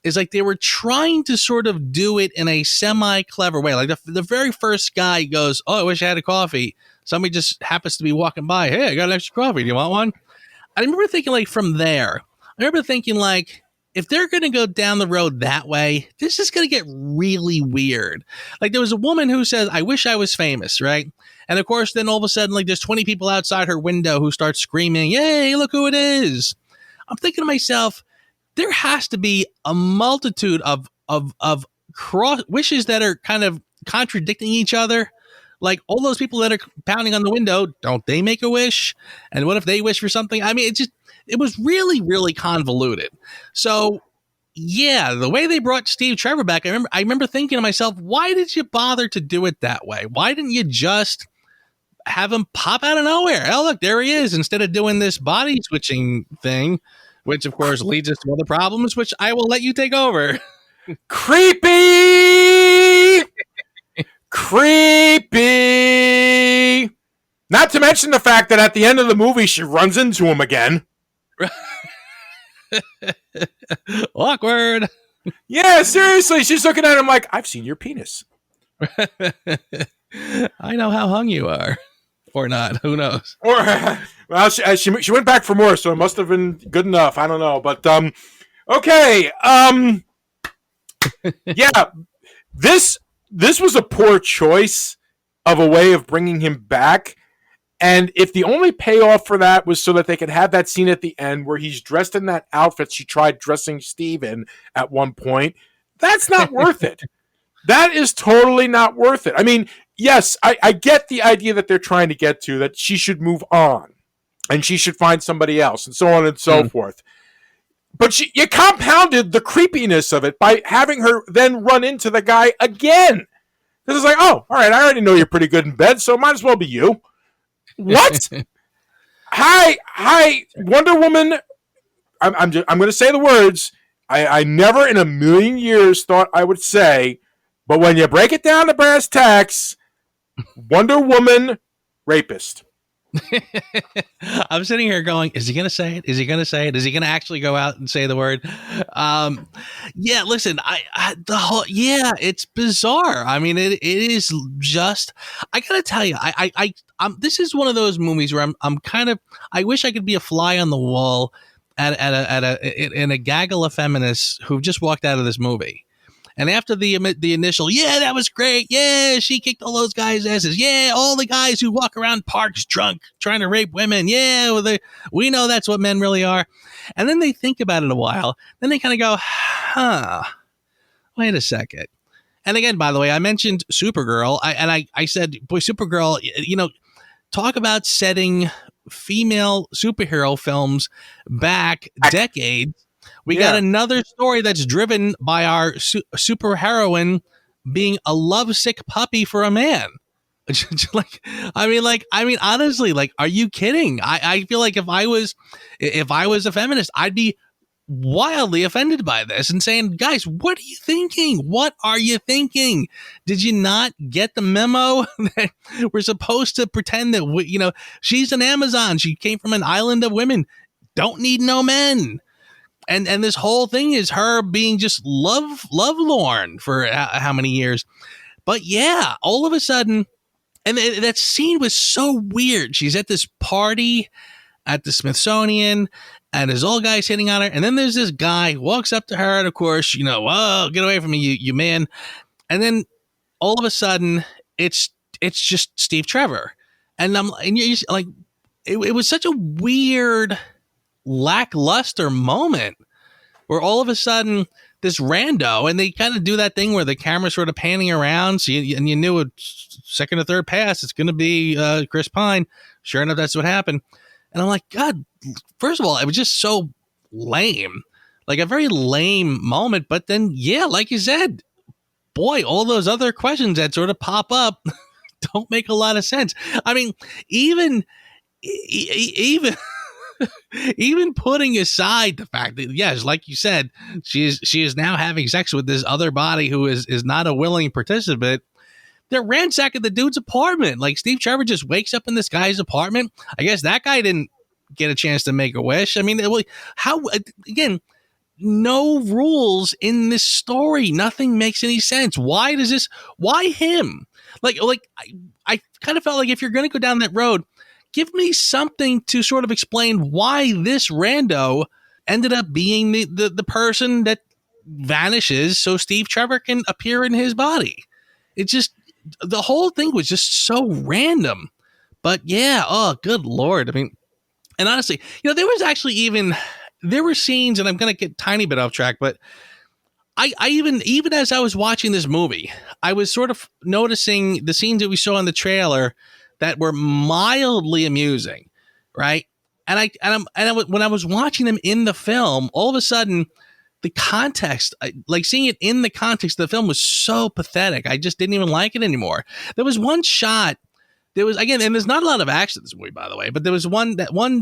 Is like they were trying to sort of do it in a semi-clever way. Like the very first guy goes, "Oh, I wish I had a coffee." Somebody just happens to be walking by. "Hey, I got an extra coffee. Do you want one?" I remember thinking like from there. I remember thinking like, if they're going to go down the road that way, this is going to get really weird. Like there was a woman who says, I wish I was famous, right? And of course, then all of a sudden, like there's 20 people outside her window who start screaming, "Yay, look who it is." I'm thinking to myself, there has to be a multitude of cross wishes that are kind of contradicting each other. Like all those people that are pounding on the window, don't they make a wish? And what if they wish for something? I mean, it was really, really convoluted. So yeah, the way they brought Steve Trevor back, I remember thinking to myself, why did you bother to do it that way? Why didn't you just have him pop out of nowhere? Oh, look, there he is, instead of doing this body switching thing, which of course leads us to other problems, which I will let you take over. Creepy! Creepy! Not to mention the fact that at the end of the movie, she runs into him again. Awkward. Yeah, seriously. She's looking at him like, I've seen your penis. I know how hung you are. Or not. Who knows? Or, well, she went back for more, so it must have been good enough. I don't know. But, okay. Yeah. This was a poor choice of a way of bringing him back. And if the only payoff for that was so that they could have that scene at the end where he's dressed in that outfit she tried dressing Steve in at one point, that's not worth it. That is totally not worth it. I mean, yes, I get the idea that they're trying to get to, that she should move on and she should find somebody else and so on and so forth. But you compounded the creepiness of it by having her then run into the guy again. Because it's like, oh, all right, I already know you're pretty good in bed, so it might as well be you. What? Hi, Wonder Woman. I'm going to say the words I never in a million years thought I would say, but when you break it down to brass tacks, Wonder Woman rapist. I'm sitting here going, is he going to say it? Is he going to say it? Is he going to actually go out and say the word? Yeah, listen, it's bizarre. I mean, it is just, I got to tell you, this is one of those movies where I'm kind of, I wish I could be a fly on the wall in a gaggle of feminists who've just walked out of this movie. And after the initial, yeah, that was great. Yeah, she kicked all those guys' asses. Yeah, all the guys who walk around parks drunk trying to rape women. Yeah, we know that's what men really are. And then they think about it a while. Then they kind of go, wait a second. And again, by the way, I mentioned Supergirl. I said, boy, Supergirl, talk about setting female superhero films back decades. We got another story that's driven by our super heroine being a lovesick puppy for a man. I mean, honestly, like, are you kidding? I feel like if I was a feminist, I'd be wildly offended by this and saying, guys, what are you thinking? What are you thinking? Did you not get the memo that we're supposed to pretend that, she's an Amazon. She came from an island of women. Don't need no men. And this whole thing is her being just lovelorn for how many years. But yeah, all of a sudden, and that scene was so weird. She's at this party at the Smithsonian, and there's all guys hitting on her. And then there's this guy who walks up to her, and of course, whoa, get away from me, you man. And then all of a sudden, it's just Steve Trevor. And you're like, it was such a weird, lackluster moment where all of a sudden this rando, and they kind of do that thing where the camera's sort of panning around, so you knew a second or third pass it's going to be Chris Pine. Sure enough, that's what happened. And I'm like, God, first of all, it was just so lame, like a very lame moment. But then, yeah, like you said, boy, all those other questions that sort of pop up don't make a lot of sense. I mean, even even putting aside the fact that, yes, like you said, she is now having sex with this other body who is not a willing participant. They're ransacking the dude's apartment. Like, Steve Trevor just wakes up in this guy's apartment. I guess that guy didn't get a chance to make a wish. I mean, again, no rules in this story. Nothing makes any sense. Why him? Like I kind of felt like if you're going to go down that road, give me something to sort of explain why this rando ended up being the person that vanishes so Steve Trevor can appear in his body. It just, the whole thing was just so random. But yeah, oh, good Lord. I mean, and honestly, there was actually there were scenes, and I'm going to get a tiny bit off track, but I even as I was watching this movie, I was sort of noticing the scenes that we saw in the trailer that were mildly amusing, right? When I was watching them in the film, all of a sudden, the context, like seeing it in the context of the film, was so pathetic. I just didn't even like it anymore. There was one shot. There was, again, and there's not a lot of action in this movie, by the way, but there was one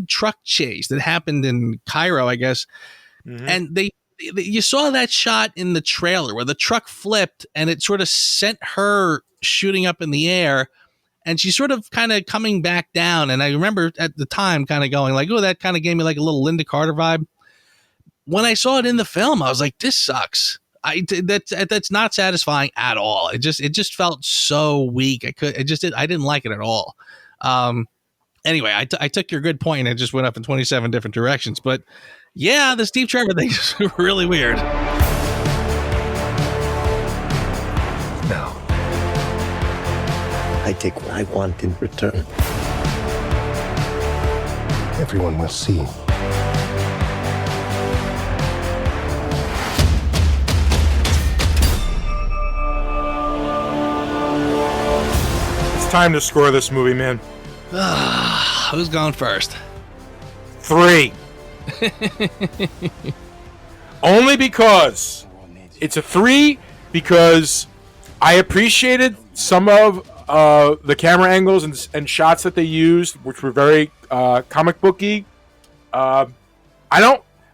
truck chase that happened in Cairo, I guess, and you saw that shot in the trailer where the truck flipped and it sort of sent her shooting up in the air, and she's sort of kind of coming back down. And I remember at the time kind of going like, oh, that kind of gave me like a little Linda Carter vibe. When I saw it in the film, I was like, this sucks. That's not satisfying at all. It just felt so weak. I didn't like it at all. Anyway, I took your good point and it just went up in 27 different directions. But yeah, the Steve Trevor thing is really weird. No. I take what I want in return. Everyone will see. It's time to score this movie, man. Who's going first? 3. Only because it's a 3 because I appreciated some of the camera angles and shots that they used, which were very comic booky. I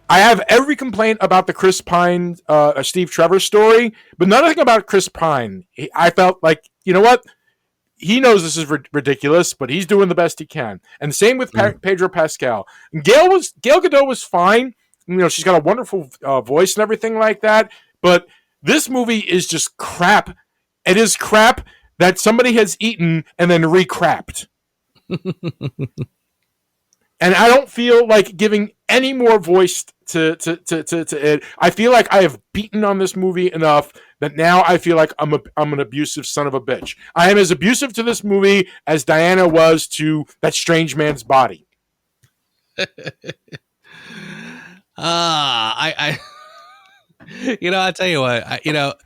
have every complaint about the Chris Pine, Steve Trevor story, but nothing about Chris Pine. I felt like, you know what? He knows this is ridiculous, but he's doing the best he can. And same with Pedro Pascal. Gal Gadot was fine. She's got a wonderful voice and everything like that. But this movie is just crap. It is crap that somebody has eaten and then recrapped. And I don't feel like giving any more voice to it. I feel like I have beaten on this movie enough that now I feel like I'm an abusive son of a bitch. I am as abusive to this movie as Diana was to that strange man's body. I'll tell you what,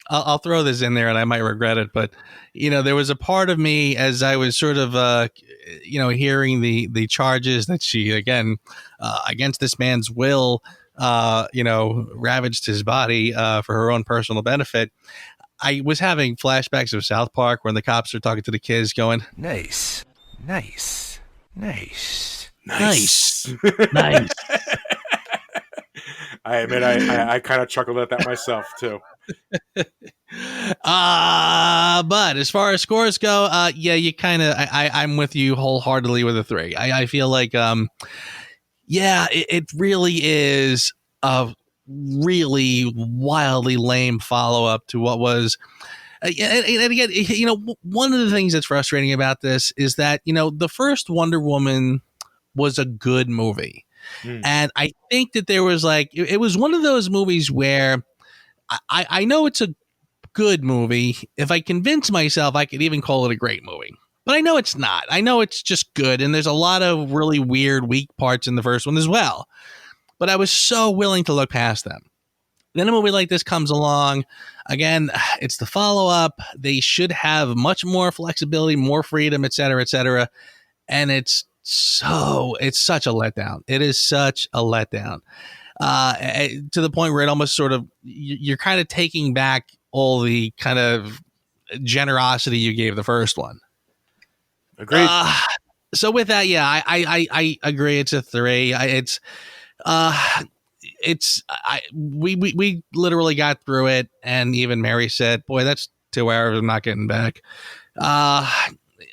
I'll throw this in there and I might regret it, but there was a part of me as I was sort of, hearing the charges that she, again, against this man's will, ravaged his body for her own personal benefit. I was having flashbacks of South Park when the cops are talking to the kids going, nice. I admit I kind of chuckled at that myself too. But as far as scores go, you kind of, I'm with you wholeheartedly with a 3. I feel like, it really is a really wildly lame follow-up to what was, and again, one of the things that's frustrating about this is that, the first Wonder Woman was a good movie. And I think that there was it was one of those movies where I know it's a good movie. If I convince myself, I could even call it a great movie. But I know it's not. I know it's just good. And there's a lot of really weird, weak parts in the first one as well. But I was so willing to look past them. Then a movie like this comes along. Again, it's the follow-up. They should have much more flexibility, more freedom, et cetera, et cetera. And it's such a letdown. It is such a letdown. To the point where it almost sort of, you're kind of taking back all the kind of generosity you gave the first one. Agreed. So with that, yeah, I agree. It's a 3. We literally got through it, and even Mary said, "Boy, that's 2 hours I'm not getting back."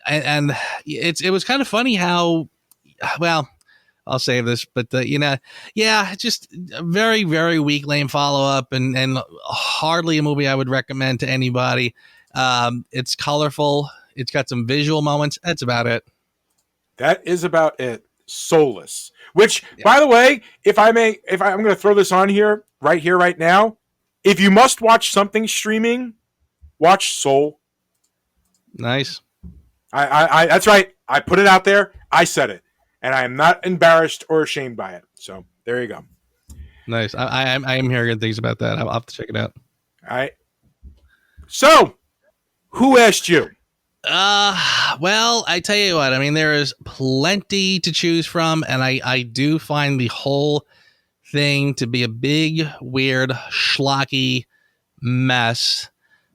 And it was kind of funny how, well, I'll save this, but just a very, very weak, lame follow up, and hardly a movie I would recommend to anybody. It's colorful. It's got some visual moments. That's about it. That is about it. soulless. Which, by the way, if I'm going to throw this on here, right now, if you must watch something streaming, watch Soul. Nice. I that's right. I put it out there. I said it, and I am not embarrassed or ashamed by it. So there you go. Nice. I am hearing good things about that. I'll have to check it out. All right. So, who asked you? Well, I tell you what. I mean, there is plenty to choose from, and I do find the whole thing to be a big, weird, schlocky mess.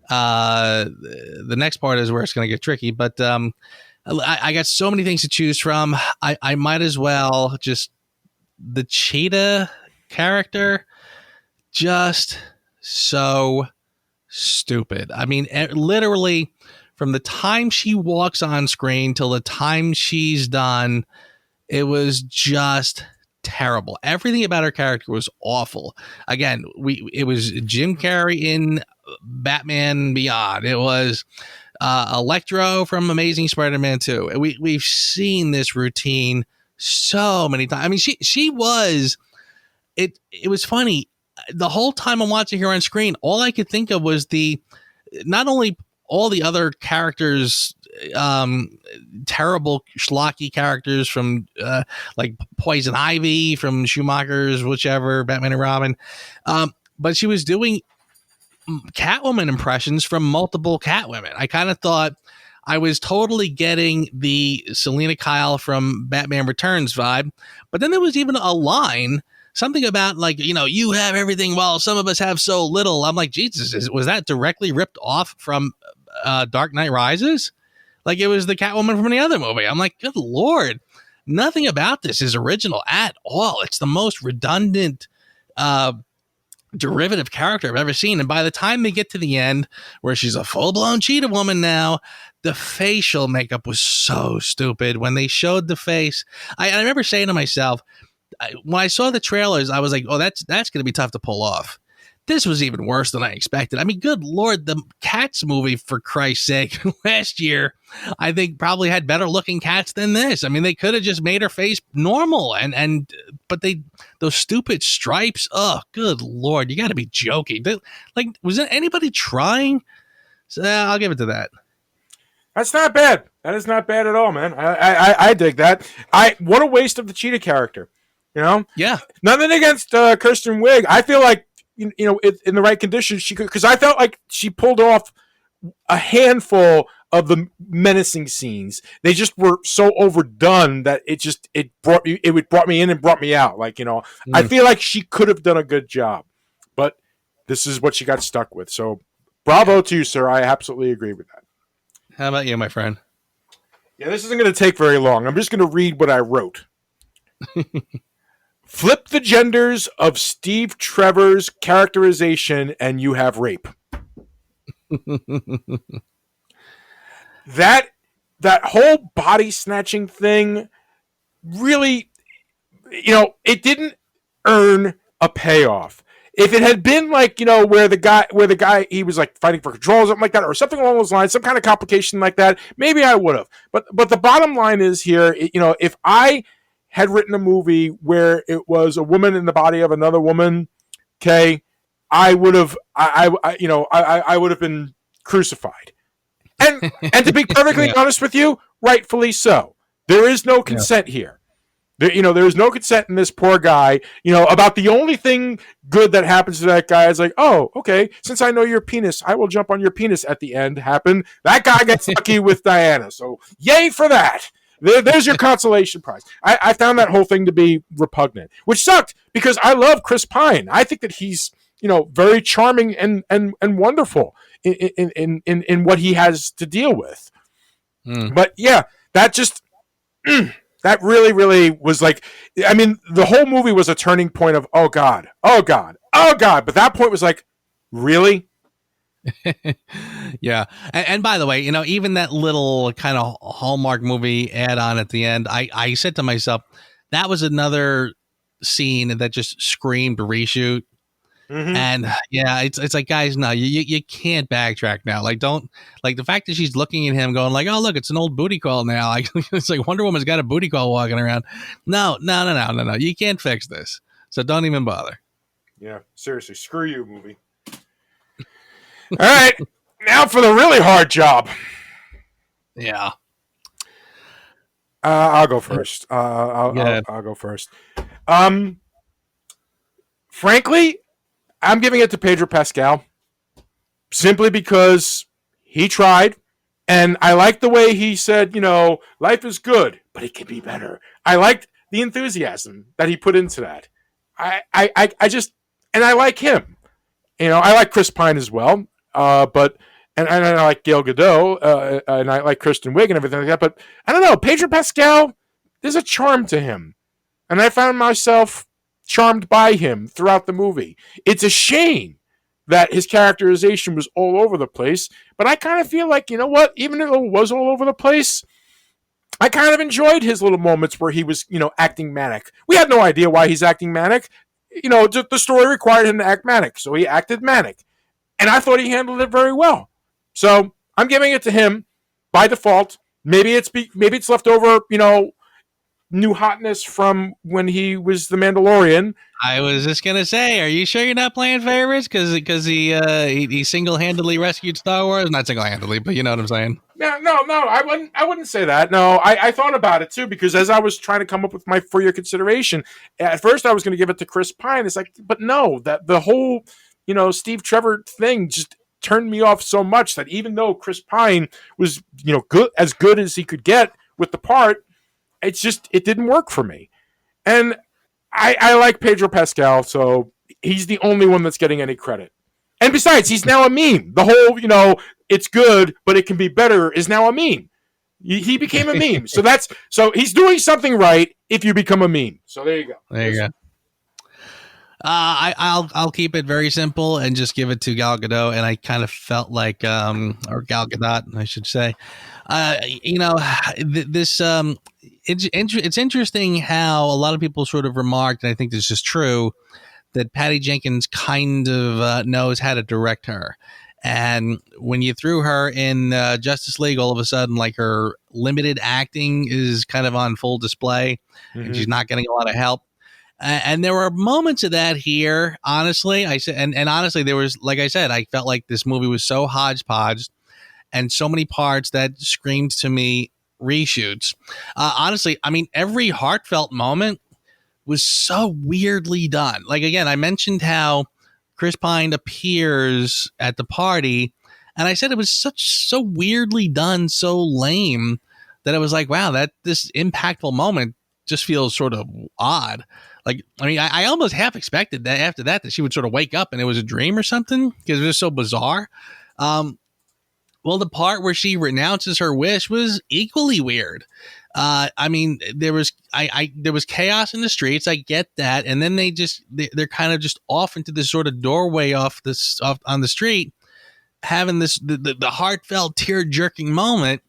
The next part is where it's going to get tricky, but I got so many things to choose from. I might as well just the cheetah character, just so stupid. I mean, literally from the time she walks on screen till the time she's done, it was just terrible. Everything about her character was awful. Again, it was Jim Carrey in Batman Beyond. It was Electro from Amazing Spider-Man 2. We've seen this routine so many times. I mean, she was. It was funny. The whole time I'm watching her on screen, all I could think of was not only all the other characters, terrible schlocky characters from like Poison Ivy from Schumacher's whichever Batman and Robin, but she was doing Catwoman impressions from multiple Catwomen. I kind of thought I was totally getting the Selena Kyle from Batman Returns vibe, but then there was even a line, something about like, you have everything while some of us have so little. I'm like, Jesus, was that directly ripped off from Dark Knight Rises? Like it was the Catwoman from the other movie. I'm like, good Lord, nothing about this is original at all. It's the most redundant, derivative character I've ever seen. And by the time they get to the end where she's a full-blown cheetah woman now, the facial makeup was so stupid. When they showed the face, I remember saying to myself, when I saw the trailers, I was like, oh, that's going to be tough to pull off. This was even worse than I expected. I mean, good Lord, the Cats movie, for Christ's sake, last year, I think probably had better looking cats than this. I mean, they could have just made her face normal, but those stupid stripes. Oh, good Lord, you got to be joking. Was there anybody trying? So, I'll give it to that. That's not bad. That is not bad at all, man. I dig that. What a waste of the cheetah character. Yeah. Nothing against Kristen Wiig. I feel like in the right conditions she could, because I felt like she pulled off a handful of the menacing scenes. They just were so overdone that it brought me in and brought me out. Like, I feel like she could have done a good job, but this is what she got stuck with. So bravo to you, sir. I absolutely agree with that. How about you, my friend? Yeah, this isn't going to take very long. I'm just going to read what I wrote. Flip the genders of Steve Trevor's characterization and you have rape. That whole body snatching thing really, it didn't earn a payoff. If it had been like, where the guy he was like fighting for control or something like that, or something along those lines, some kind of complication like that, maybe I would have. But the bottom line is here, if I had written a movie where it was a woman in the body of another woman, okay, I would have, I would have been crucified. And to be perfectly honest with you, rightfully so. There is no consent here. There is no consent in this poor guy. About the only thing good that happens to that guy is like, oh, okay, since I know your penis, I will jump on your penis at the end. Happened. That guy gets lucky with Diana. So yay for that. There's your consolation prize. I found that whole thing to be repugnant, which sucked because I love Chris Pine. I think that he's, very charming and wonderful in what he has to deal with. But yeah, that just that really, really was like, I mean, the whole movie was a turning point of, oh God, oh God, oh God. But that point was like, really? Yeah. And by the way, even that little kind of Hallmark movie add-on at the end, I said to myself, that was another scene that just screamed reshoot. And yeah, it's like, guys, no, you can't backtrack now. Like, don't, like, the fact that she's looking at him going like, oh, look, it's an old booty call now. Like, it's like Wonder Woman's got a booty call walking around. No. You can't fix this. So don't even bother. Yeah, seriously, screw you, movie. All right, now for the really hard job. Yeah. I'll go first. I'll go first. Frankly, I'm giving it to Pedro Pascal simply because he tried, and I like the way he said, life is good, but it can be better. I liked the enthusiasm that he put into that. I just, and I like him. I like Chris Pine as well, but I like Gal Gadot, and I like Kristen Wiig and everything like that. But I don't know, Pedro Pascal, there's a charm to him, and I found myself charmed by him throughout the movie. It's a shame that his characterization was all over the place, but I kind of feel like, you know what, even if it was all over the place, I kind of enjoyed his little moments where he was, acting manic. We had no idea why he's acting manic. The story required him to act manic, so he acted manic. And I thought he handled it very well. So I'm giving it to him by default. Maybe it's left over, new hotness from when he was the Mandalorian. I was just gonna say, are you sure you're not playing favorites? Because he single-handedly rescued Star Wars, not single-handedly, but you know what I'm saying. No, I wouldn't say that. No, I thought about it too, because as I was trying to come up with my for your consideration, at first I was going to give it to Chris Pine. It's like, but no, that the whole Steve Trevor thing just turned me off so much that even though Chris Pine was good as he could get with the part, it didn't work for me. And I like Pedro Pascal, so he's the only one that's getting any credit. And besides, he's now a meme. The whole, it's good, but it can be better is now a meme. He became a meme. So he's doing something right if you become a meme. So there you go. There you go. I'll keep it very simple and just give it to Gal Gadot. And I kind of felt like, or Gal Gadot, I should say, it's interesting how a lot of people sort of remarked, and I think this is true, that Patty Jenkins kind of knows how to direct her. And when you threw her in Justice League, all of a sudden, like, her limited acting is kind of on full display, and she's not getting a lot of help. And there were moments of that here, honestly. I said, and honestly, there was, like I said, I felt like this movie was so hodgepodge and so many parts that screamed to me reshoots. Honestly, I mean, every heartfelt moment was so weirdly done. Like, again, I mentioned how Chris Pine appears at the party, and I said it was so weirdly done, so lame, that I was like, wow, this impactful moment just feels sort of odd. Like, I mean, I almost half expected that after that she would sort of wake up and it was a dream or something, because it was so bizarre. Well, the part where she renounces her wish was equally weird. I mean, there was chaos in the streets. I get that. And then they're kind of just off into this sort of doorway off on the street, having the heartfelt, tear jerking moment.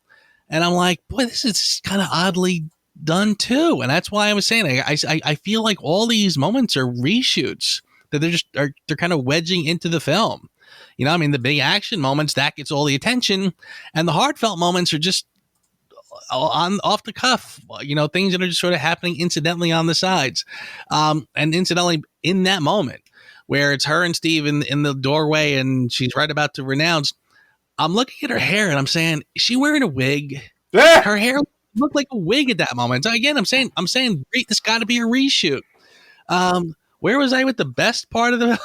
And I'm like, boy, this is kind of oddly done too. And that's why I was saying, I feel like all these moments are reshoots that they're kind of wedging into the film. I mean, the big action moments, that gets all the attention, and the heartfelt moments are just off the cuff, things that are just sort of happening incidentally on the sides. And incidentally, in that moment where it's her and Steve in the doorway and she's right about to renounce, I'm looking at her hair and I'm saying, is she wearing a wig? Yeah. Her hair looked like a wig at that moment. So again, I'm saying, this got to be a reshoot. Where was I with the best part of the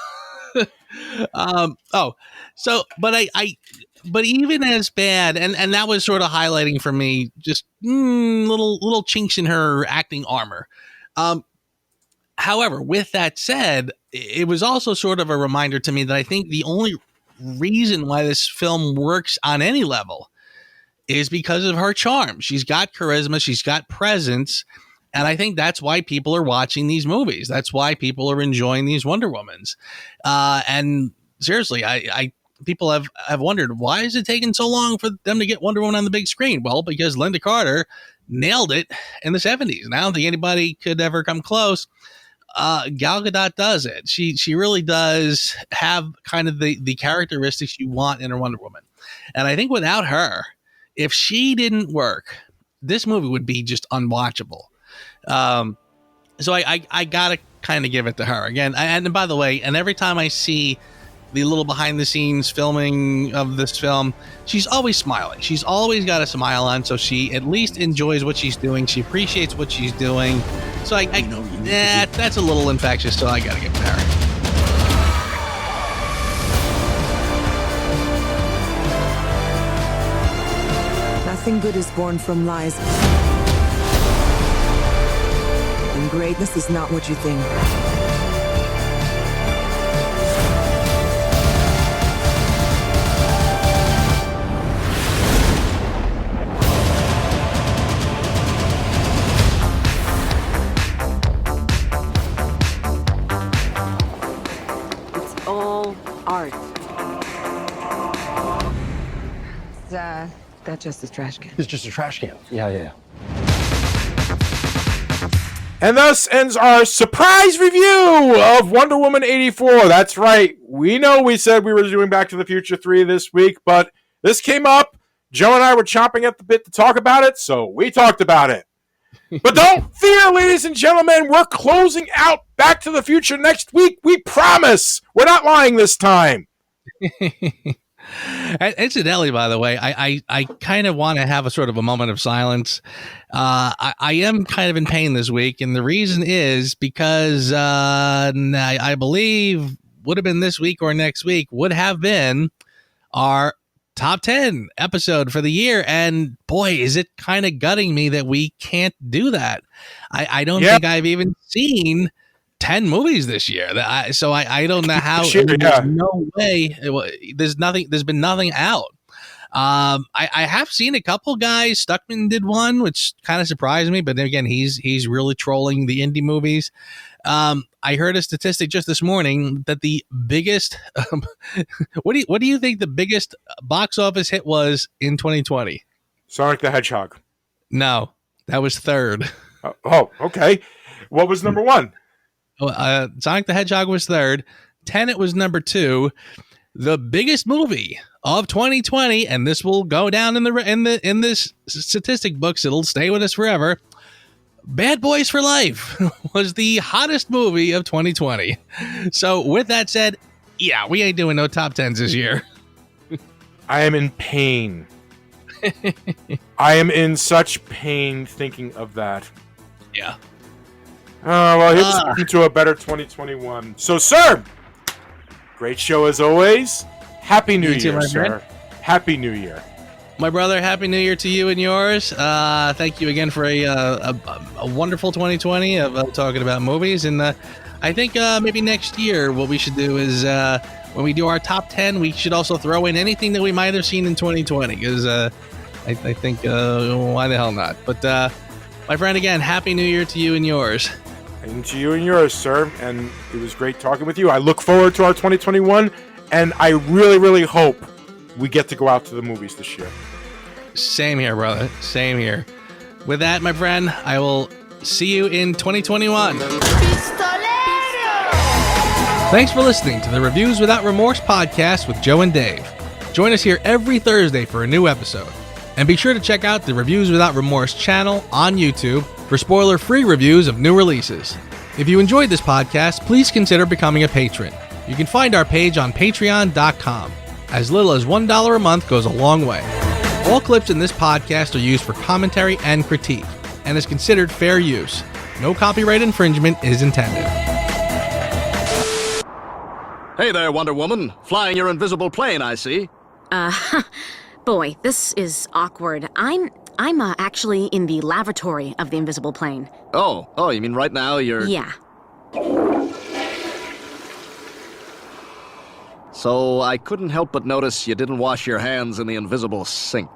but even as bad, and that was sort of highlighting for me, just little chinks in her acting armor. However, with that said, it was also sort of a reminder to me that I think the only reason why this film works on any level is because of her charm. She's got charisma, she's got presence, and I think that's why people are watching these movies. That's why people are enjoying these Wonder Womans. And seriously, people have wondered, why is it taking so long for them to get Wonder Woman on the big screen? Well, because Linda Carter nailed it in the 70s. And I don't think anybody could ever come close. Gal Gadot does it. She really does have kind of the characteristics you want in a Wonder Woman. And I think without her, if she didn't work, this movie would be just unwatchable. So I gotta kind of give it to her again. And by the way, and every time I see the little behind the scenes filming of this film, she's always smiling. She's always got a smile on, so she at least enjoys what she's doing. She appreciates what she's doing. So that's a little infectious, so I gotta give it to her. Nothing good is born from lies. And greatness is not what you think. It's all art. That's just a trash can. It's just a trash can. Yeah. And thus ends our surprise review of Wonder Woman 84. That's right. We know we said we were doing Back to the Future 3 this week, but this came up. Joe and I were chomping at the bit to talk about it, so we talked about it. But don't fear, ladies and gentlemen. We're closing out Back to the Future next week. We promise. We're not lying this time. Incidentally, by the way, I kind of want to have a sort of a moment of silence. I am kind of in pain this week, and the reason is because I believe would have been this week or next week would have been our top 10 episode for the year, and boy, is it kind of gutting me that we can't do that. I don't think I've even seen 10 movies this year. So I don't know how. There's no way. There's been nothing out. I have seen a couple guys. Stuckman did one, which kind of surprised me, but then again, he's really trolling the indie movies. I heard a statistic just this morning that the biggest what do you think the biggest box office hit was in 2020? Sonic the Hedgehog. No, that was third. Okay. What was number one? Sonic the Hedgehog was third. Tenet was number 2. The biggest movie of 2020, and this will go down in this statistic books. It'll stay with us forever. Bad Boys for Life was the hottest movie of 2020. So with that said, yeah, we ain't doing no top 10s this year. I am in pain. I am in such pain thinking of that. Yeah. Well, here's to a better 2021. So, sir, great show as always. Happy New Year, sir. Happy New Year. My brother, Happy New Year to you and yours. Thank you again for a wonderful 2020 of talking about movies. And I think maybe next year what we should do is when we do our top 10, we should also throw in anything that we might have seen in 2020. Because I think why the hell not? But my friend, again, Happy New Year to you and yours. And to you and yours, sir. And it was great talking with you. I look forward to our 2021. And I really, really hope we get to go out to the movies this year. Same here, brother. Same here. With that, my friend, I will see you in 2021. Thanks for listening to the Reviews Without Remorse podcast with Joe and Dave. Join us here every Thursday for a new episode. And be sure to check out the Reviews Without Remorse channel on YouTube for spoiler-free reviews of new releases. If you enjoyed this podcast, please consider becoming a patron. You can find our page on patreon.com. As little as $1 a month goes a long way. All clips in this podcast are used for commentary and critique, and is considered fair use. No copyright infringement is intended. Hey there, Wonder Woman. Flying your invisible plane, I see. Boy, this is awkward. I'm actually in the lavatory of the invisible plane. Oh, you mean right now you're... Yeah. So I couldn't help but notice you didn't wash your hands in the invisible sink.